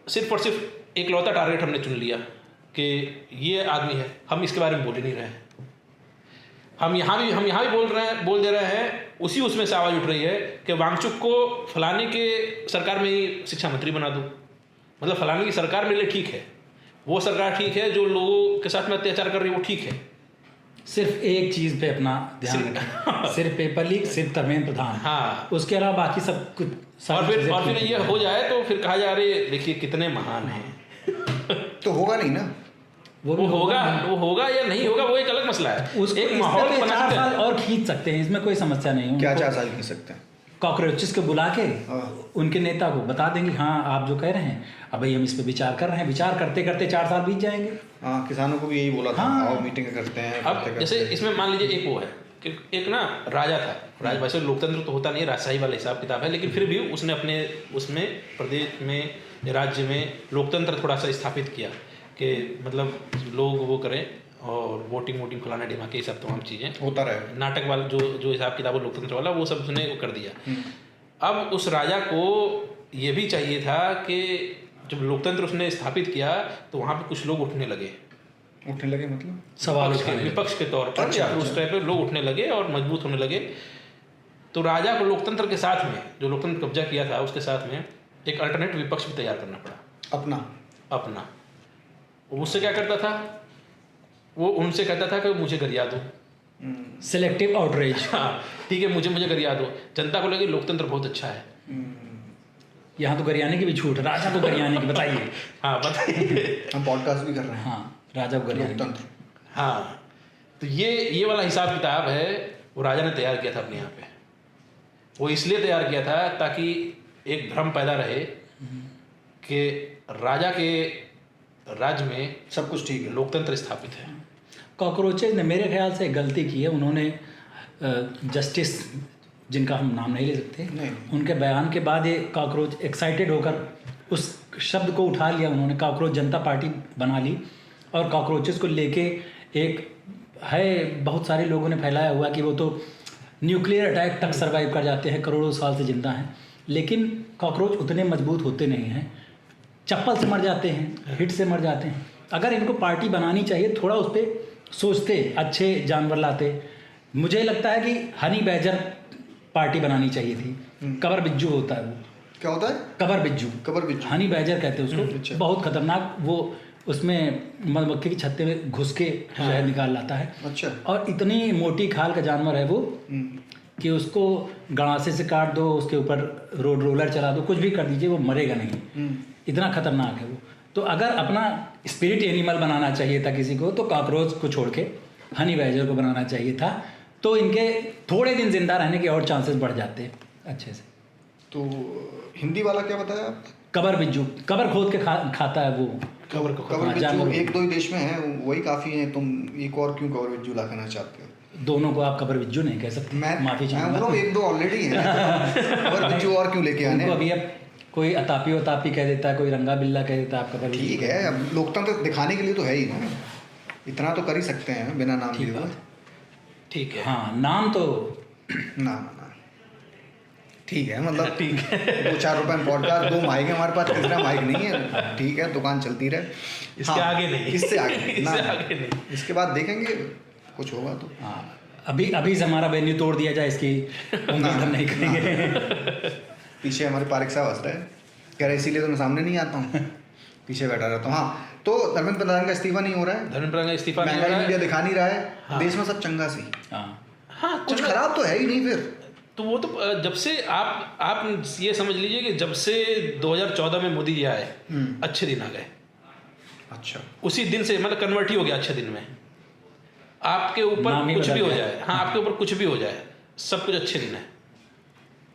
सिर्फ और सिर्फ एक लौता टारगेट हमने चुन लिया कि ये आदमी है, हम इसके बारे में बोल ही नहीं रहे हैं। हम यहाँ भी बोल दे रहे हैं, उसी उसमें से आवाज़ उठ रही है कि वांगचुक को फलाने के सरकार में ही शिक्षा मंत्री बना दो। मतलब फलाने की सरकार मेरे लिए ठीक है, वो सरकार ठीक है, जो लोगों के साथ में अत्याचार कर रही है वो ठीक है। सिर्फ एक चीज़ पे अपना ध्यान रखें, सिर्फ पेपर लीक, सिर्फ धर्मेंद्र प्रधान। हाँ, उसके अलावा बाकी सब कुछ और फिर ये हो जाए तो फिर कहा जा रही है देखिए कितने महान हैं। तो होगा नहीं ना, वो होगा या नहीं होगा वो एक अलग मसला है। एक माहौल उसको बना 4 सकते हैं। साल और खींच सकते हैं, इसमें कोई समस्या नहीं है। क्या उनको 4 साल की सकते हैं? कॉकरोचेस को बुला के हाँ। उनके नेता को बता देंगे, हाँ आप जो कह रहे हैं, अब भाई हम इस पे विचार कर रहे हैं, विचार करते करते 4 साल बीत जाएंगे। हाँ, किसानों को भी यही बोला था, हाँ। आओ मीटिंग करते हैं। अब जैसे इसमें मान लीजिए एक वो है कि एक ना राजा था, वैसे लोकतंत्र तो होता नहीं है, राजशाही वाला हिसाब किताब है, लेकिन फिर भी उसने अपने उसमें प्रदेश में राज्य में लोकतंत्र थोड़ा सा स्थापित किया कि मतलब लोग वो करें और वोटिंग फलाना ढिमाके ये सब तमाम चीज़ें होता रहे। नाटक वाला जो हिसाब किताब है लोकतंत्र वाला वो सब उसने कर दिया। अब उस राजा को ये भी चाहिए था कि जब लोकतंत्र उसने स्थापित किया तो वहाँ पे कुछ लोग उठने लगे मतलब सवाल विपक्ष के तौर पर या उस टाइप पे लोग उठने लगे और मजबूत होने लगे। तो राजा को लोकतंत्र के साथ में जो लोकतंत्र कब्जा किया था उसके साथ में एक अल्टरनेट विपक्ष भी तैयार करना पड़ा। अपना। वो मुझसे क्या करता था, वो उनसे कहता था कि मुझे गरिया दो। Selective outreach. हाँ ठीक है, मुझे गरिया दो। जनता को लगे लोकतंत्र बहुत अच्छा है। यहाँ तो गरियाने की भी छूट है, राजा को गरियाने की, बताइए। हाँ बताइए। हम पॉडकास्ट भी कर रहे हैं। हाँ, राजा को गरियाने की। लोकतंत्र। हाँ तो ये वाला हिसाब किताब है, वो राजा ने तैयार किया था अपने यहाँ पे। वो इसलिए तैयार किया था ताकि एक भ्रम पैदा रहे कि राजा के राज्य में सब कुछ ठीक है, लोकतंत्र स्थापित है। कॉकरोचेज ने मेरे ख्याल से गलती की है, उन्होंने जस्टिस, जिनका हम नाम नहीं ले सकते, उनके बयान के बाद ये कॉकरोच एक्साइटेड होकर उस शब्द को उठा लिया उन्होंने, कॉकरोच जनता पार्टी बना ली। और कॉकरोचेस को लेके एक है, बहुत सारे लोगों ने फैलाया हुआ कि वो तो न्यूक्लियर अटैक तक सर्वाइव कर जाते हैं, करोड़ों साल से जिंदा हैं। लेकिन कॉकरोच उतने मजबूत होते नहीं हैं, चप्पल से मर जाते हैं, हिट से मर जाते हैं। अगर इनको पार्टी बनानी चाहिए, थोड़ा उस पर सोचते, अच्छे जानवर लाते। मुझे लगता है कि हनी बैजर पार्टी बनानी चाहिए थी। कबर बिज्जू होता है वो, क्या होता है? कबर बिज्जू। कबर बिज्जू, हनी बैजर कहते हैं उसको। अच्छा। बहुत खतरनाक, वो उसमें मधुमक्खी के छत्ते में घुस के शहद निकाल लाता है। अच्छा। और इतनी मोटी खाल का जानवर है वो कि उसको गड़ासे से काट दो, उसके ऊपर रोड रोलर चला दो, कुछ भी कर दीजिए, वो मरेगा नहीं। इतना खतरनाक है वो। तो अगर अपना स्पिरिट एनिमल बनाना चाहिए था किसी को, तो कॉकरोच को छोड़ के हनी बैजर को बनाना चाहिए था, तो इनके थोड़े दिन जिंदा रहने के और चांसेस बढ़ जाते अच्छे से। तो हिंदी वाला क्या बताया आप? कबर बिज्जू, कबर खोद के खाता है वो। कबर को कबर बिज्जू एक दो ही देश में है, वही काफ़ी है। तुम एक और क्यों कबर बिज्जू ला करना चाहते हो? दोनों को आप कबर बिज्जू नहीं कह सकते। माफी चाहूँगा, एक दो ऑलरेडी है। कबर बिज्जू और क्यों लेके आने? अभी अब कोई अतापी वतापी कह देता है, कोई रंगा बिल्ला कह देता है, आप कबर। ठीक है, अब लोकतंत्र दिखाने के लिए तो है ही ना, इतना तो कर ही सकते हैं बिना नाम लिए हुए। ठीक है। हाँ, नाम तो ना ठीक है, मतलब ठीक है। 2-4 रुपए में पॉडकास्ट, 2 माइक है हमारे पास, तीसरा माइक नहीं है। ठीक है, दुकान चलती रहे, इसके आगे नहीं, इससे आगे इससे आगे नहीं। इसके बाद देखेंगे कुछ होगा तो। हाँ, अभी से हमारा वेन्यू तोड़ दिया जाए, इसकी उम्मीद हम नहीं करेंगे। पीछे हमारे पारिक साहब हंस रहे हैं, कह रहे इसीलिए तो मैं सामने नहीं आता हूँ, पीछे बैठा रहता हूँ। हाँ, तो धर्मेंद्र प्रधान का इस्तीफा नहीं हो रहा है, धर्मेंद्र प्रधान का इस्तीफा नहीं हो रहा है, मीडिया दिखा नहीं रहा है। हाँ। देश में सब चंगा सी। हाँ, कुछ खराब तो है ही नहीं फिर। तो वो तो जब से आप ये समझ लीजिए कि जब से 2014 में मोदी जी आए, अच्छे दिन आ गए। अच्छा, उसी दिन से मतलब कन्वर्ट ही हो गया अच्छे दिन में। आपके ऊपर कुछ भी हो जाए, हाँ आपके ऊपर कुछ भी हो जाए, सब कुछ अच्छे दिन है।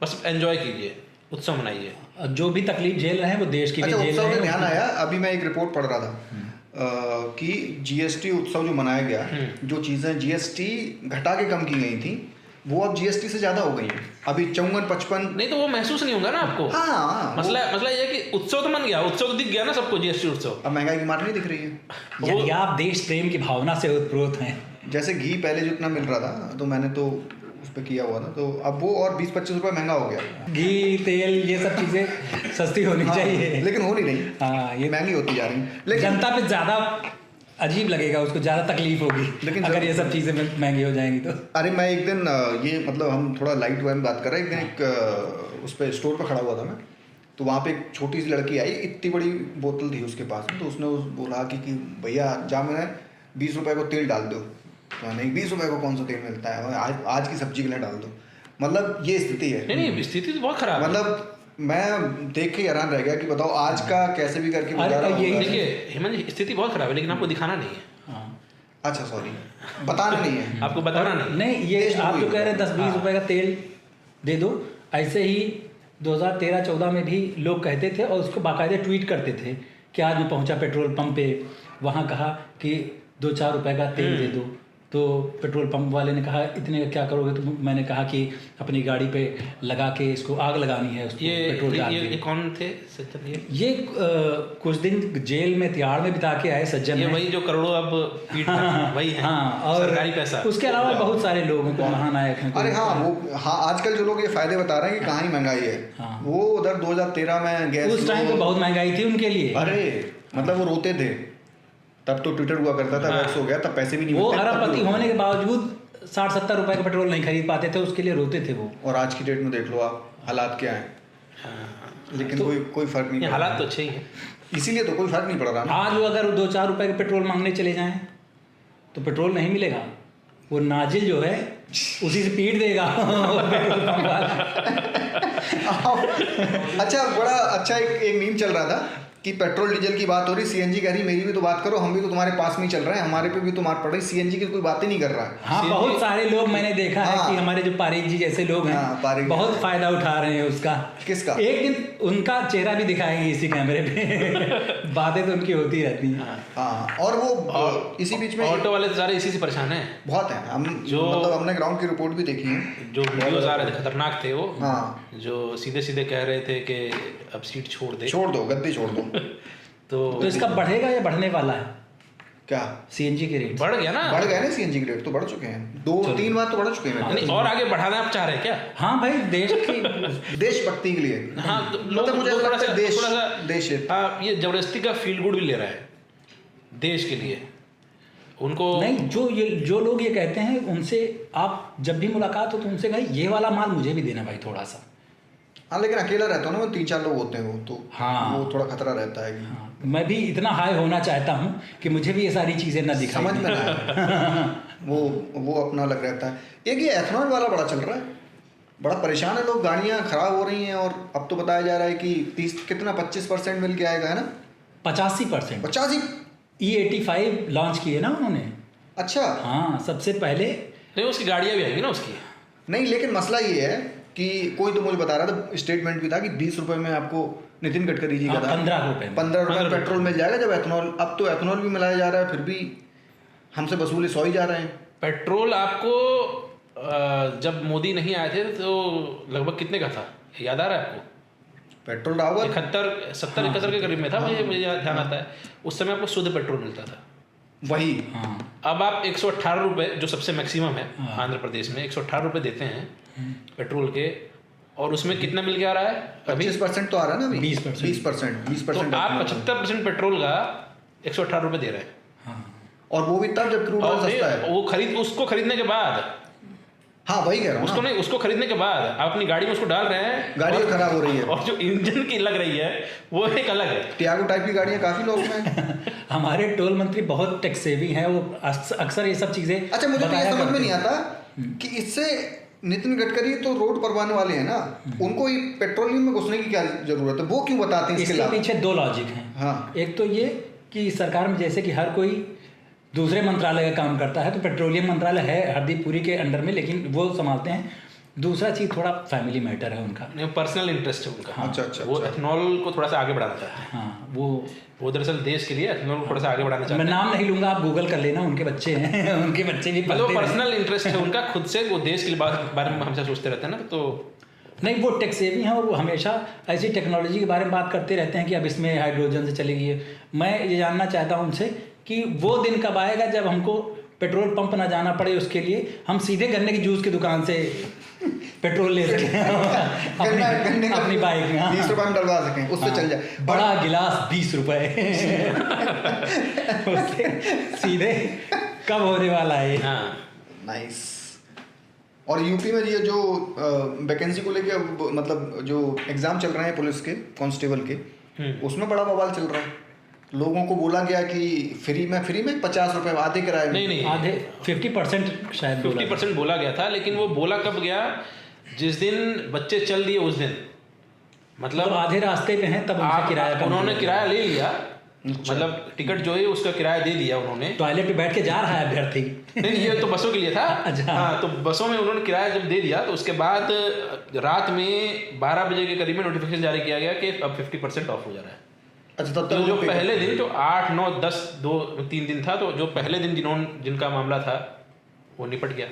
बस एंजॉय कीजिए, उत्सव मनाइए। जो भी तकलीफ झेल रहे हैं वो देश की भी झेल रहे हैं। उत्सव में ध्यान आया, अभी मैं एक रिपोर्ट पढ़ रहा था कि जीएसटी उत्सव जो मनाया गया, जो चीज़ें जीएसटी घटा के कम की गई थी, वो अब जीएसटी से ज़्यादा हो गई है। अभी 54-55 नहीं तो वो महसूस नहीं होगा ना आपको। हाँ, मसला ये है कि उत्सव तो मन गया, उत्सव तो दिख गया ना सबको, जीएसटी उत्सव। अब महंगाई की मार नहीं दिख रही है। यदि आप देश प्रेम की भावना से उत्प्रोत हैं, जैसे घी पहले जितना मिल रहा था, तो मैंने तो उस पर किया हुआ था, तो अब वो और 20-25 रुपये महंगा हो गया। घी, तेल, ये सब चीज़ें सस्ती होनी चाहिए, लेकिन हो नहीं रही। हाँ, ये महंगी होती जा रही है। लेकिन जनता पे ज़्यादा अजीब लगेगा, उसको ज़्यादा तकलीफ होगी लेकिन अगर ये सब चीज़ें महंगी हो जाएंगी तो। अरे मैं एक दिन ये मतलब हम थोड़ा लाइट वाइट बात कर रहे हैं, एक दिन एक उस पर स्टोर पर खड़ा हुआ था मैं, तो वहाँ पे एक छोटी सी लड़की आई, इतनी बड़ी बोतल थी उसके पास में, तो उसने बोला कि भैया जा मैंने 20 रुपये को तेल डाल दो। तो नहीं, 20 रुपये को कौन सा तेल मिलता है, आज की सब्जी के लिए डाल दो। मतलब ये स्थिति है। नहीं, स्थिति तो बहुत खराब है। मतलब मैं देख के हैरान रह गया कि बताओ आज का कैसे भी करके गुजारा होगा। यही देखिए हेमंत जी, स्थिति बहुत खराब है, लेकिन आपको दिखाना नहीं है। हाँ, अच्छा सॉरी, बताना नहीं है आपको बताना नहीं। ये आप जो कह रहे हैं 10-20 रुपए का तेल दे दो, ऐसे ही 2013-14 में भी लोग कहते थे और उसको बाकायदे ट्वीट करते थे कि आज मैं पहुंचा पेट्रोल पंप पे, वहाँ कहा कि 2-4 रुपए का तेल दे दो, तो पेट्रोल पंप वाले ने कहा इतने का क्या करोगे? तो मैंने कहा कि अपनी गाड़ी पे लगा के इसको आग लगानी है, उसको पेट्रोल डाल के। ये कौन थे सज्जन? ये कुछ दिन जेल में तिहाड़ में बिता के आए सज्जन। ये वही जो करोड़ों अब पीट वही है। हाँ, और सरकारी पैसा। उसके अलावा बहुत सारे लोगों को महानायक हैं। अरे हाँ, वो हाँ आजकल जो लोग ये फायदे बता रहे हैं कि कहाँ ही महंगाई है। हाँ। वो उधर 2013 में गैस, उस टाइम तो बहुत महंगाई थी उनके लिए। अरे मतलब वो रोते थे, तब तो ट्विटर हुआ करता था, वैक्स हो गया, तब पैसे भी नहीं वो मिलते। अरबपति होने के बावजूद 60-70 रुपए का पेट्रोल नहीं खरीद पाते थे, उसके लिए रोते थे वो। और आज की डेट में देख लो आप हालात क्या हैं। लेकिन कोई फर्क नहीं ये पड़ हालात रहा तो अच्छे ही हैं। इसीलिए तो कोई फर्क नहीं पड़ रहा ना। आज वो अगर 2-4 रुपए के पेट्रोल मांगने चले जाएं तो पेट्रोल नहीं मिलेगा, वो नाजिल जो है उसी से पीट देगा पेट्रोल पंप वाला। अच्छा, बड़ा अच्छा एक मीम चल रहा था कि पेट्रोल डीजल की बात हो रही, सीएनजी कह रही मेरी भी तो बात करो, हम भी तो तुम्हारे पास में ही चल रहे हैं, हमारे पे भी तो मार पड़ रही, सीएनजी की कोई बात ही नहीं कर रहा है। हाँ, बहुत सारे लोग मैंने देखा है हाँ। कि हमारे जो पारिक जी जैसे लोग हैं, पारिक बहुत फायदा उठा रहे हैं उसका। किसका? एक दिन उनका चेहरा भी दिखाएंगे इसी कैमरे पे बातें तो उनकी होती रहती हैं। हाँ, और वो इसी बीच में ऑटो वाले तो सारे इसी से परेशान हैं। बहुत है, हम मतलब हमने ग्राउंड की रिपोर्ट भी देखी है, जो वीडियोज आ रहे थे खतरनाक थे वो। हाँ। जो सीधे सीधे कह रहे थे कि अब सीट छोड़ दो, गद्दी छोड़ दो। तो इसका बढ़ेगा या बढ़ने वाला है क्या? सीएनजी के रेट बढ़ गया ना, बढ़ गए ना, सीएनजी के रेट तो बढ़ चुके हैं, 2-3 बार तो बढ़ चुके हैं। नहीं, और आगे बढ़ाना आप चाह रहे हैं क्या? हाँ भाई, देश की देशभक्ति के लिए। हाँ, तो मतलब मुझे लोग लगता है थोड़ा सा देश हित। हाँ, ये जबरदस्ती का फील गुड भी ले रहा है देश के लिए उनको। नहीं, जो लोग ये कहते हैं उनसे आप जब भी मुलाकात हो तो उनसे कहे ये वाला माल मुझे भी देना भाई थोड़ा सा। हाँ, लेकिन अकेला रहता हूँ ना, वो 3-4 लोग होते हैं, वो तो हाँ, वो थोड़ा खतरा रहता है कि हाँ, मैं भी इतना हाई होना चाहता हूँ कि मुझे भी ये सारी चीज़ें ना दिखाई समझ में दें। ना आए। वो अपना लग रहता है। एक ये एथनॉल वाला बड़ा चल रहा है, बड़ा परेशान है लोग, गाड़ियाँ खराब हो रही हैं, और अब तो बताया जा रहा है कि 25% मिल के आएगा, है ना? 85%। 85? E85 लॉन्च किए ना उन्होंने। अच्छा। हाँ, सबसे पहले। नहीं, उसकी गाड़ियाँ भी आएंगी ना उसकी। नहीं, लेकिन मसला ये है कि कोई तो मुझे बता रहा था, स्टेटमेंट भी था कि 20 रुपए में आपको, नितिन गडकरी जी का था, 15 रुपए 15 रुपए में पेट्रोल मिल जाएगा जब एथनॉल। अब तो एथनॉल भी मिलाया जा रहा है, फिर भी हमसे वसूली 100 ही जा रहे हैं। पेट्रोल आपको जब मोदी नहीं आए थे तो लगभग कितने का था, याद आ रहा है आपको? पेट्रोल डाउन 71 के करीब में था। मुझे ध्यान आता है उस समय आपको शुद्ध पेट्रोल मिलता था। वही। हाँ, अब आप 118 रुपये, जो सबसे मैक्सिमम है आंध्र प्रदेश में, 118 रुपये देते हैं पेट्रोल के, और उसमें कितना मिल के आ रहा है अभी? 25% तो आ रहा है ना अभी। 20%। 20%। तो आप 75% पेट्रोल का 118 रुपये दे रहे हैं। हाँ, और वो भी तब जब क्रूड ऑयल और सस्ता है। वो उसको खरीदने के बाद, हाँ वही कह रहा हूँ उसको ना। नहीं, उसको खरीदने के बाद आप अपनी गाड़ी में उसको डाल रहे हैं, गाड़ी खराब हो रही है, और जो इंजन की लग रही है वो एक अलग है। टियागो टाइप की गाड़ियाँ काफी लोग में। हमारे टोल मंत्री बहुत टेक सेवी हैं, वो अक्सर ये सब चीज़ें। अच्छा, मुझे तो ये समझ में नहीं आता कि इससे नितिन गडकरी तो रोड परवाने वाले हैं ना, उनको ये पेट्रोलियम में घुसने की क्या जरूरत है? वो क्यों बताते हैं? इसके पीछे 2 लॉजिक हैं। हाँ। एक तो ये कि सरकार में जैसे कि हर कोई दूसरे मंत्रालय का काम करता है, तो पेट्रोलियम मंत्रालय है हरदीप पुरी के अंडर में, लेकिन वो संभालते हैं। दूसरा चीज़ थोड़ा फैमिली मैटर है उनका, पर्सनल इंटरेस्ट है उनका। अच्छा। वो एथनॉल को थोड़ा सा आगे बढ़ाना चाहते हैं। हाँ, वो दरअसल देश के लिए एथनॉल को थोड़ा सा आगे बढ़ाना चाहते मैं नाम नहीं लूँगा, आप गूगल कर लेना, उनके बच्चे हैं उनके बच्चे भी हैं। पढ़ते हैं। पर्सनल इंटरेस्ट है उनका खुद से, वो देश के बारे में हमेशा सोचते रहते हैं ना। तो नहीं, वो टेक सेवी हैं और वो हमेशा ऐसी टेक्नोलॉजी के बारे में बात करते रहते हैं कि अब इसमें हाइड्रोजन से चलेगी। मैं ये जानना चाहता हूँ उनसे कि वो दिन कब आएगा जब हमको पेट्रोल पंप ना जाना पड़े, उसके लिए हम सीधे गन्ने की जूस की दुकान से पेट्रोल ले सकें अपनी बाइक में। 20 रुपए में डलवा सकें, उससे चल जाए। बड़ा गिलास 20 रुपए सीधे कब होने वाला है? हाँ, नाइस। और यूपी में ये जो वैकेंसी को लेके मतलब जो एग्जाम चल रहे हैं पुलिस के, कांस्टेबल के, उसमें बड़ा बवाल चल रहा है। लोगों को बोला गया कि फ्री में 50 रुपए आधे किराए में। नहीं, आधे 50% शायद 50% बोला गया था, लेकिन वो बोला कब गया? जिस दिन बच्चे चल दिए उस दिन, मतलब आधे रास्ते पे हैं तब उनसे किराया उन्होंने किराया ले लिया, मतलब टिकट जो है उसका किराया दे दिया उन्होंने। टॉयलेट पे बैठ के जा रहा है अभ्यर्थी। नहीं, ये तो बसों के लिए था। अच्छा। हाँ, तो बसों में उन्होंने किराया जब दे दिया तो उसके बाद रात में 12 बजे के करीब में नोटिफिकेशन जारी किया गया कि अब 50% ऑफ हो जा रहा है। अच्छा, तब तो जो पहले दिन, जो 8, 9, 10, 2-3 दिन था, तो जो पहले दिन जिनका मामला था वो निपट गया।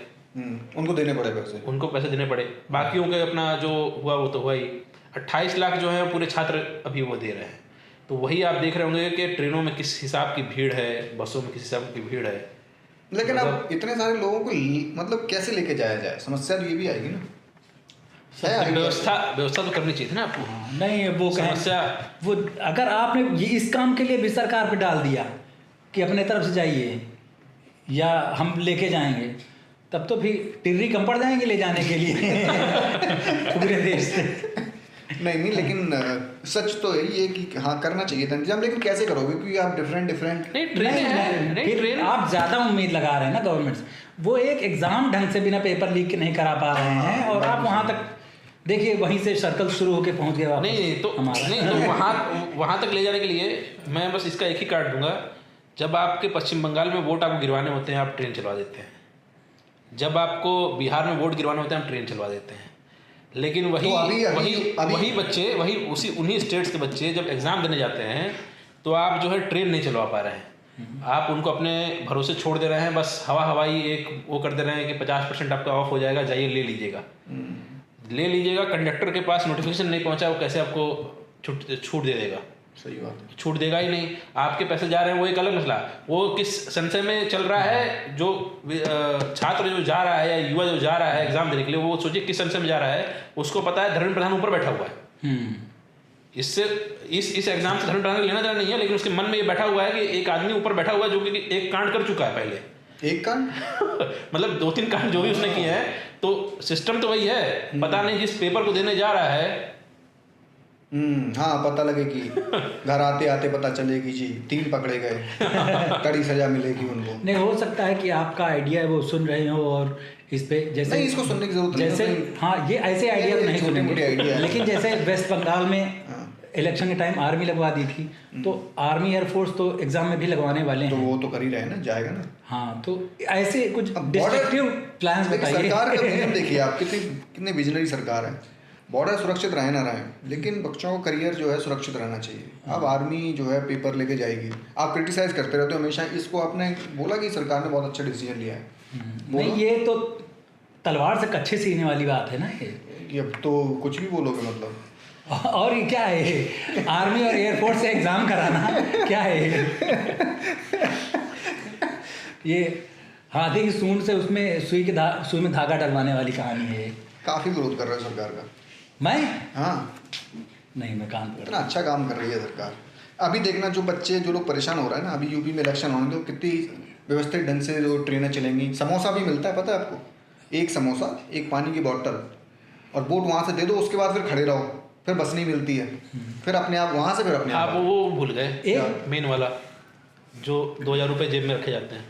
उनको देने पड़े पैसे, उनको पैसे देने पड़े। बाकियों के अपना जो हुआ वो तो हुआ ही। 28 लाख जो है पूरे छात्र अभी वो दे रहे हैं। तो वही आप देख रहे होंगे कि ट्रेनों में किस हिसाब की भीड़ है, बसों में किस हिसाब की भीड़ है। लेकिन अब इतने सारे लोगों को मतलब कैसे लेके जाया जाए? समस्या तो ये भी आएगी ना। व्यवस्था तो करनी चाहिए थी ना आपको। नहीं, वो समस्या वो अगर आपने ये इस काम के लिए भी सरकार पे डाल दिया कि अपने तरफ से जाइए या हम लेके जाएंगे, तब तो फिर टिर्री कम पड़ जाएंगे ले जाने के लिए पूरे देश से। नहीं लेकिन सच तो यही है कि हाँ करना चाहिए था इंतजाम, लेकिन कैसे करोगे क्योंकि आप डिफरेंट नहीं ट्रेन है, नहीं फिर ट्रेन आप ज़्यादा उम्मीद लगा रहे हैं ना गवर्नमेंट से। वो एक एग्ज़ाम ढंग से बिना पेपर लीक के नहीं करा पा रहे हैं, और आप वहाँ तक देखिए वहीं से सर्कल शुरू होकर पहुँच गया वापस। नहीं तो हमारा नहीं तो वहाँ तक ले जाने के लिए मैं बस इसका एक ही कार्ड दूंगा, जब आपके पश्चिम बंगाल में वोट आपको गिरवाने होते हैं आप ट्रेन चलवा देते हैं, जब आपको बिहार में वोट गिरवाने होते हैं हम ट्रेन चलवा देते हैं। लेकिन वही तो अभी बच्चे वही उन्हीं स्टेट्स के बच्चे जब एग्ज़ाम देने जाते हैं तो आप जो है ट्रेन नहीं चलवा पा रहे हैं, आप उनको अपने भरोसे छोड़ दे रहे हैं, बस हवाई एक वो कर दे रहे हैं कि 50% आपका ऑफ हो जाएगा, जाइए ले लीजिएगा। कंडक्टर के पास नोटिफिकेशन नहीं पहुंचा, वो कैसे आपको छूट दे देगा? सही बात है, छूट देगा ही नहीं। आपके पैसे जा रहे हैं वो एक अलग मसला, वो किस संशय में चल रहा है, जो छात्र जो जा रहा है या युवा जो जा रहा है एग्जाम देने के लिए, वो सोचिए किस संशय में जा रहा है, उसको पता है धर्मेंद्र प्रधान ऊपर बैठा हुआ है। इससे इस एग्जाम से धर्मेंद्र प्रधान का लेना देना नहीं है, लेकिन उसके मन में ये बैठा हुआ है कि एक आदमी ऊपर बैठा हुआ है जो कि एक कांड कर चुका है पहले, एक कांड मतलब 2-3 कांड जो भी उसने किए हैं, तो सिस्टम तो वही है। पता नहीं जिस पेपर को देने जा रहा है हाँ पता लगे कि घर आते आते पता चले कि जी 3 पकड़े गए, कड़ी सजा मिलेगी उनको। नहीं, हो सकता है कि आपका आइडिया है वो सुन रहे हो और इस पे जैसे नहीं, इसको सुनने की जरूरत नहीं, जैसे हाँ ये ऐसे आइडिया तो नहीं छोटे-मोटे आइडिया सुनेंगे, है। लेकिन जैसे वेस्ट बंगाल में इलेक्शन के टाइम आर्मी लगवा दी थी, तो आर्मी एयरफोर्स तो एग्जाम में भी लगवाने वाले तो हैं। वो तो कर ही रहे हैं ना, जाएगा ना। हाँ, तो ऐसे कुछ अब डिस्ट्रक्टिव प्लान्स बताइए। सरकार का विजन देखिए आप, कितने विजनरी सरकार है। बॉर्डर सुरक्षित रहे ना रहे, लेकिन बच्चों का करियर जो है सुरक्षित रहना चाहिए। अब आर्मी जो है पेपर लेके जाएगी, आप क्रिटिसाइज करते रहते हो हमेशा। इसको आपने बोला कि सरकार ने बहुत अच्छा डिसीजन लिया है, नहीं ये तो तलवार से कच्छे सीने वाली बात है ना ये। कि अब तो कुछ भी बोलोगे मतलब। और ये क्या है, आर्मी और एयरफोर्स से एग्जाम कराना क्या है ये हाथी की सूंड से उसमें सुई में धागा डलवाने वाली कहानी है। काफी विरोध कर रहे हो सरकार का। मैं हाँ नहीं, मैं काम कर इतना अच्छा काम कर रही है सरकार। अभी देखना जो बच्चे जो लोग परेशान हो रहे हैं ना, अभी यूपी में इलेक्शन होने दो, कितनी व्यवस्थित ढंग से जो ट्रेनें चलेंगी। समोसा भी मिलता है, पता है आपको? एक समोसा, एक पानी की बोतल और वोट वहाँ से दे दो, उसके बाद फिर खड़े रहो, फिर बस नहीं मिलती है, फिर अपने आप वहाँ से फिर अपने आप आप। वो भूल गए एक मेन वाला जो 2000 रुपये जेब में रखे जाते हैं।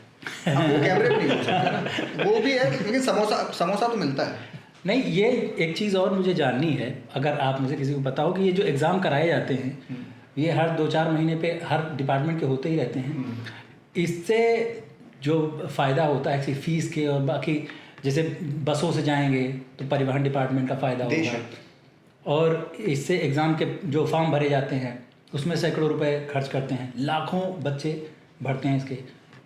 वो कैमरे में नहीं हो सकता ना, वो भी है, लेकिन समोसा तो मिलता है। नहीं, ये एक चीज़ और मुझे जाननी है, अगर आप मुझे किसी को बताओ कि ये जो एग्ज़ाम कराए जाते हैं ये हर 2-4 महीने पे हर डिपार्टमेंट के होते ही रहते हैं, इससे जो फ़ायदा होता है कि फ़ीस के और बाकी, जैसे बसों से जाएंगे तो परिवहन डिपार्टमेंट का फ़ायदा होगा, और इससे एग्ज़ाम के जो फॉर्म भरे जाते हैं उसमें सैकड़ों रुपए खर्च करते हैं, लाखों बच्चे भरते हैं इसके,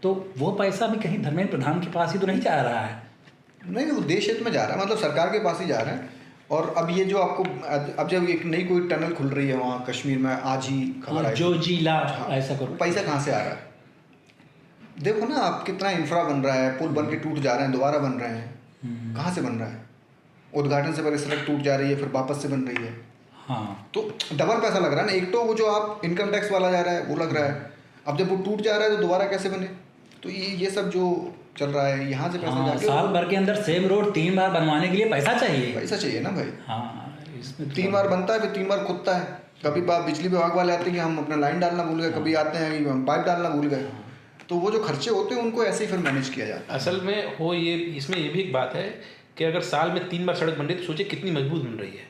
तो वो पैसा भी कहीं धर्मेंद्र प्रधान के पास ही तो नहीं जा रहा है। नहीं, वो देश हित में जा रहा है, मतलब सरकार के पास ही जा रहा है। और अब ये जो आपको अब जब एक नई कोई टनल खुल रही है वहाँ कश्मीर में, आज ही खबर आई, जो जिला ऐसा करो, पैसा कहाँ से आ रहा है? देखो ना आप, कितना इंफ्रा बन रहा है, पुल बन के टूट जा रहे हैं, दोबारा बन रहे हैं, कहाँ से बन रहा है? उद्घाटन से पहले सड़क टूट जा रही है, फिर वापस से बन रही है। हाँ, तो डबल पैसा लग रहा है ना। एक तो वो जो आप इनकम टैक्स वाला जा रहा है वो लग रहा है, अब जब वो टूट जा रहा है तो दोबारा कैसे बने? तो ये सब जो चल रहा है, यहाँ से पैसा हाँ, जाके साल भर के अंदर सेम रोड 3 बार बनवाने के लिए पैसा चाहिए। पैसा चाहिए ना भाई। हाँ, इसमें 3 बार बनता है, फिर 3 बार खुदता है। कभी बिजली विभाग वाले आते हैं कि हम अपना लाइन डालना भूल गए, कभी आते हैं कि हम पाइप डालना भूल गए। तो वो जो खर्चे होते हैं उनको ऐसे ही फिर मैनेज किया जाता है। असल में हो ये, इसमें ये भी एक बात है कि अगर साल में 3 बार सड़क बन रही है तो सोचिए कितनी मजबूत बन रही है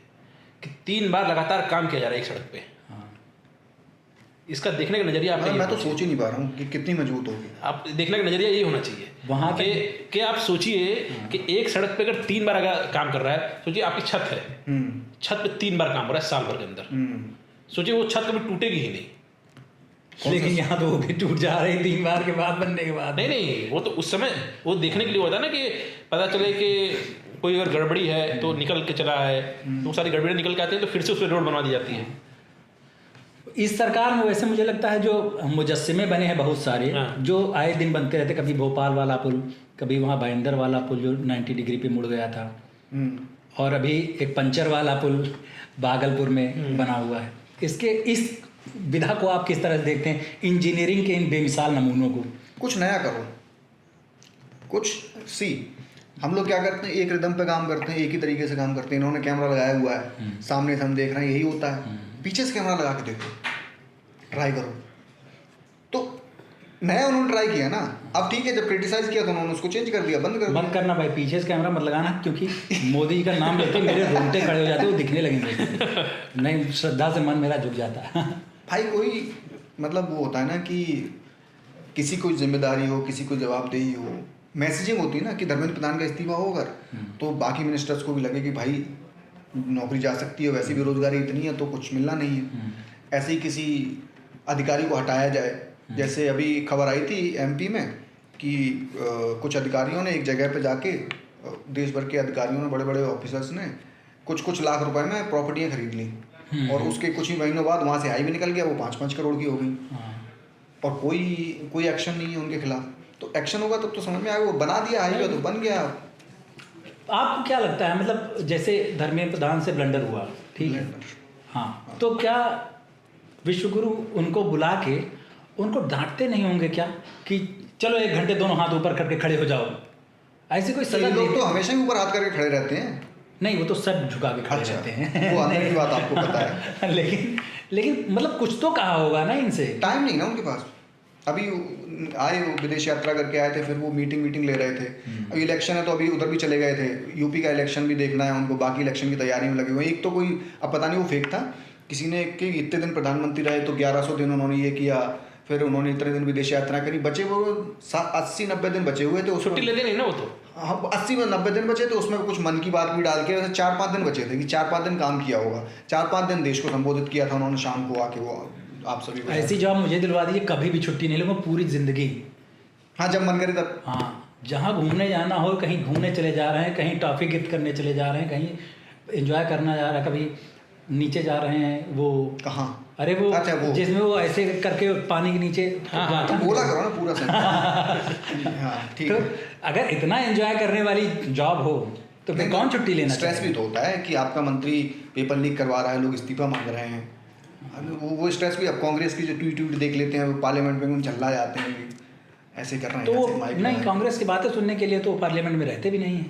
कि 3 बार लगातार काम किया जा रहा है एक सड़क पे। इसका देखने का नजरिया मैं तो सोच ही नहीं पा रहा हूँ कि कितनी मजबूत होगी। आप देखने का नजरिया यही होना चाहिए वहाँ कि आप सोचिए कि एक सड़क पे अगर 3 बार अगर काम कर रहा है, सोचिए आपकी छत है, छत पे 3 बार काम हो रहा है साल भर के अंदर, सोचिए वो छत कभी टूटेगी ही नहीं। लेकिन यहाँ तो वो भी टूट जा रही 3 बार के बाद बनने के बाद। नहीं, वो तो उस समय वो देखने के लिए होता है ना कि पता चले कि कोई अगर गड़बड़ी है तो निकल के चला है, तो सारी गड़बड़ी निकल के आती है, तो फिर से उस पर रोड बनवा दी जाती है। इस सरकार में वैसे मुझे लगता है जो मुजस्सिमे बने हैं बहुत सारे, जो आए दिन बनते रहते, कभी भोपाल वाला पुल, कभी वहाँ भाईंदर वाला पुल जो 90 डिग्री पे मुड़ गया था, और अभी एक पंचर वाला पुल भागलपुर में बना हुआ है। इस विधा को आप किस तरह से देखते हैं, इंजीनियरिंग के इन बेमिसाल नमूनों को? कुछ नया करो, कुछ हम लोग क्या करते हैं, एक रिदम पे काम करते हैं, एक ही तरीके से काम करते हैं। इन्होंने कैमरा लगाया हुआ है, सामने से हम देख रहे हैं, यही होता है। पीछे से कैमरा लगा के देखो, ट्राई करो। तो नया उन्होंने ट्राई किया ना, अब ठीक है, जब क्रिटिसाइज किया तो उन्होंने उसको चेंज कर दिया, बंद कर दिया। बंद करना भाई, पीछे से कैमरा मत लगाना, क्योंकि मोदी का नाम लेते मेरे रोंगटे खड़े हो जाते, वो दिखने लगेंगे। नहीं, श्रद्धा से मन मेरा झुक जाता है। भाई कोई मतलब वो होता है ना कि किसी को जिम्मेदारी हो, किसी को जवाबदेही हो, मैसेजिंग होती है ना कि धर्मेंद्र प्रधान का इस्तीफा हो अगर, तो बाकी मिनिस्टर्स को भी लगे कि भाई नौकरी जा सकती है, वैसी बेरोजगारी इतनी है तो कुछ मिलना नहीं है, ऐसे ही किसी अधिकारी को हटाया जाए। जैसे अभी खबर आई थी एमपी में कि कुछ अधिकारियों ने एक जगह पे जाके, देश भर के अधिकारियों ने, बड़े बड़े ऑफिसर्स ने कुछ लाख रुपए में प्रॉपर्टियां खरीद ली, और उसके कुछ ही महीनों बाद वहाँ से हाईवे निकल गया, वो 5-5 करोड़ की हो गई, और कोई एक्शन नहीं है उनके खिलाफ। तो एक्शन होगा तब तो समझ में आएगा, वो बना दिया हाईवे तो बन गया। आपको क्या लगता है, मतलब जैसे धर्मेंद्र प्रधान से ब्लंडर हुआ, ठीक है, हाँ, तो क्या विश्वगुरु उनको बुला के उनको डांटते नहीं होंगे क्या कि चलो 1 घंटे दोनों हाथ ऊपर करके खड़े हो जाओ? ऐसी कोई सजा लोग तो हमेशा ही ऊपर हाथ करके खड़े रहते हैं। नहीं, वो तो सब झुका के खड़े रहते हैं, वो अंदर की बात आपको पता है। लेकिन मतलब कुछ तो कहा होगा ना इनसे। टाइम नहीं ना उनके पास। अभी आए, विदेश यात्रा करके आए थे, फिर वो मीटिंग ले रहे थे। अभी इलेक्शन है तो अभी उधर भी चले गए थे, यूपी का इलेक्शन भी देखना है उनको, बाकी इलेक्शन की तैयारी में लगे हुए। एक तो कोई, अब पता नहीं वो फेक था, किसी ने कि इतने दिन प्रधानमंत्री रहे तो 1100 दिन उन्होंने ये किया, फिर उन्होंने इतने दिन विदेश यात्रा करी, बचे वो 80-90 दिन बचे हुए थे, छुट्टी लेते नहीं ना वो तो। हाँ, 80-90 दिन बचे थे, उसमें कुछ मन की बात भी डाल के 4-5 दिन बचे थे कि 4-5 दिन काम किया होगा, 4-5 दिन देश को संबोधित किया था उन्होंने शाम को आके, वो आप सभी को ऐसी जॉब मुझे दिलवा दीजिए, कभी भी छुट्टी नहीं लूँगा पूरी जिंदगी। हाँ, जब मन करे तब। हाँ, जहाँ घूमने जाना हो, कहीं घूमने चले जा रहे हैं, कहीं टॉफ़ी गिफ्ट करने चले जा रहे हैं, कहीं एंजॉय करना जा रहा है, कभी नीचे जा रहे हैं, वो कहाँ, अरे वो, अच्छा, वो जिसमें वो ऐसे करके पानी के नीचे, हाँ, बोला करो ना पूरा सेंटेंस। हाँ, ठीक तो है। अगर इतना एंजॉय करने वाली जॉब हो तो फिर कौन छुट्टी लेना? स्ट्रेस भी तो होता है कि आपका मंत्री पेपर लीक करवा रहा है, लोग इस्तीफा मांग रहे हैं, वो स्ट्रेस भी। अब कांग्रेस की जो ट्वीट देख लेते हैं, वो पार्लियामेंट में चल्ला जाते हैं, ऐसे कर रहे हैं तो नहीं, कांग्रेस की बातें सुनने के लिए तो पार्लियामेंट में रहते भी नहीं है,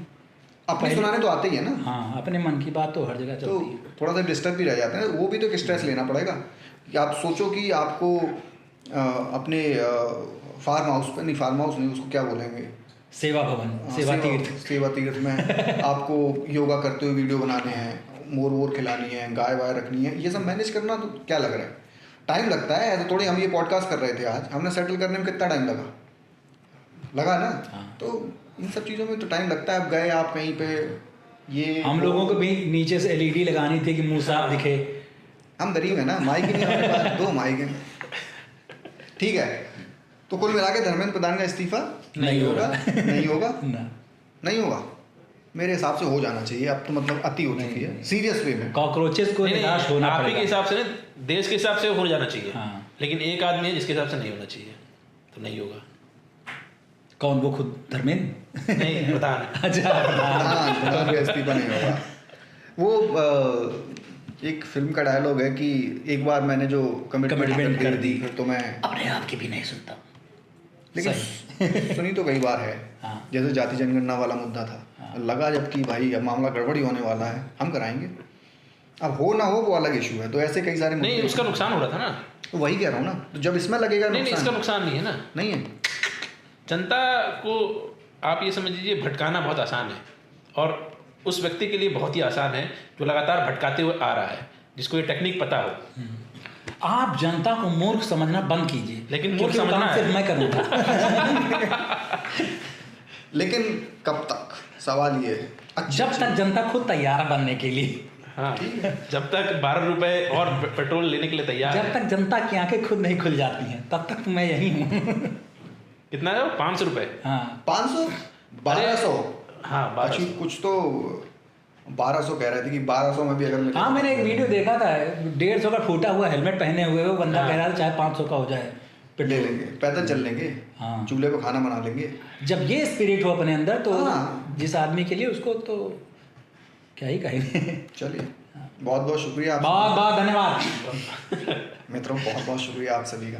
अपने सुनाने तो आते ही है ना। हाँ, अपने मन की बात तो हर जगह तो चलती है। थोड़ा सा डिस्टर्ब भी रह जाते हैं, वो भी तो एक स्ट्रेस लेना पड़ेगा कि आप सोचो कि आपको अपने फार्म हाउस पर, नहीं फार्म हाउस नहीं, उसको क्या बोलेंगे, सेवा भवन, सेवा तीर्थ में आपको योगा करते हुए वीडियो बनाने हैं, मोर खिलानी है, गाय वाय रखनी है, ये सब मैनेज करना तो क्या लग रहा है, टाइम लगता है। ऐसे थोड़ी, हम ये पॉडकास्ट कर रहे थे आज, हमने सेटल करने में कितना टाइम लगा ना। हाँ। तो इन सब चीज़ों में तो टाइम लगता है। अब गए आप कहीं पे, ये हम लोगों को भी नीचे से LED लगानी थी कि मुंह साफ दिखे। हम गरीब है ना, माइक ही नहीं हमारे पास, 2 माइक हैं, ठीक है। तो कुल मिला के धर्मेंद्र प्रधान का इस्तीफा नहीं होगा ना, नहीं होगा। मेरे हिसाब से हो जाना चाहिए, अब तो मतलब अति हो चुकी है, सीरियस वे में। कॉकरोचेस को निराश होना आप ही के पड़ेगा। हिसाब से ना, देश के हिसाब से हो जाना चाहिए। हाँ। लेकिन एक आदमी है जिसके हिसाब से नहीं होना चाहिए, तो नहीं होगा। कौन, वो खुद धर्मेंद्र? नहीं, प्रधान। अच्छा, हाँ, प्रधान का इस्तीफा नहीं होगा। वो एक फिल्म का डायलॉग है कि एक बार मैंने जो कमिटमेंट कर दी, फिर तो मैं अपने आप की भी नहीं सुनता। लेकिन सुनी तो कई बार है। हाँ। जैसे जाति जनगणना वाला मुद्दा था, लगा जबकि भाई अब मामला गड़बड़ी होने वाला है, हम कराएंगे, अब हो ना हो वो अलग इशू है। तो ऐसे कई सारे नहीं, उसका नुकसान हो रहा था ना, तो वही कह रहा हूँ ना। तो जब इसमें लगेगा नहीं, इसका नुकसान नहीं है ना, नहीं है। जनता को आप ये समझ लीजिए भटकाना बहुत आसान है, और उस व्यक्ति के लिए बहुत ही आसान है जो लगातार भटकाते हुए आ रहा है, जिसको ये टेक्निक पता हो। आप जनता को मूर्ख समझना बंद कीजिए, लेकिन मूर्ख समझना है। सिर्फ मैं करूँगा। लेकिन कब तक, सवाल ये है। जब तक जनता खुद तैयार है बनने के लिए। हाँ, जब तक 12 रुपए और पेट्रोल लेने के लिए तैयार जब है। तक जनता की आंखें खुद नहीं खुल जाती हैं, तब तक मैं यही हूँ। कितना है वो? 500 रुपए? हाँ, 500, 1200। हाँ, 1200। कुछ तो 1200 कह रहे थे कि 1200 में भी अगर हाँ, मैंने एक वीडियो देखा था, 150 का फूटा हुआ हेलमेट पहने हुए वो बंदा कह रहा था चाहे 500 का हो जाए ले लेंगे, पैदल चल लेंगे, हाँ। चूल्हे पे खाना बना लेंगे। जब ये स्पिरिट हो अपने अंदर तो हाँ। जिस आदमी के लिए, उसको तो क्या ही कहेंगे। चलिए, बहुत बहुत शुक्रिया आप बहुत बहुत धन्यवाद मित्रों, बहुत बहुत शुक्रिया आप सभी का।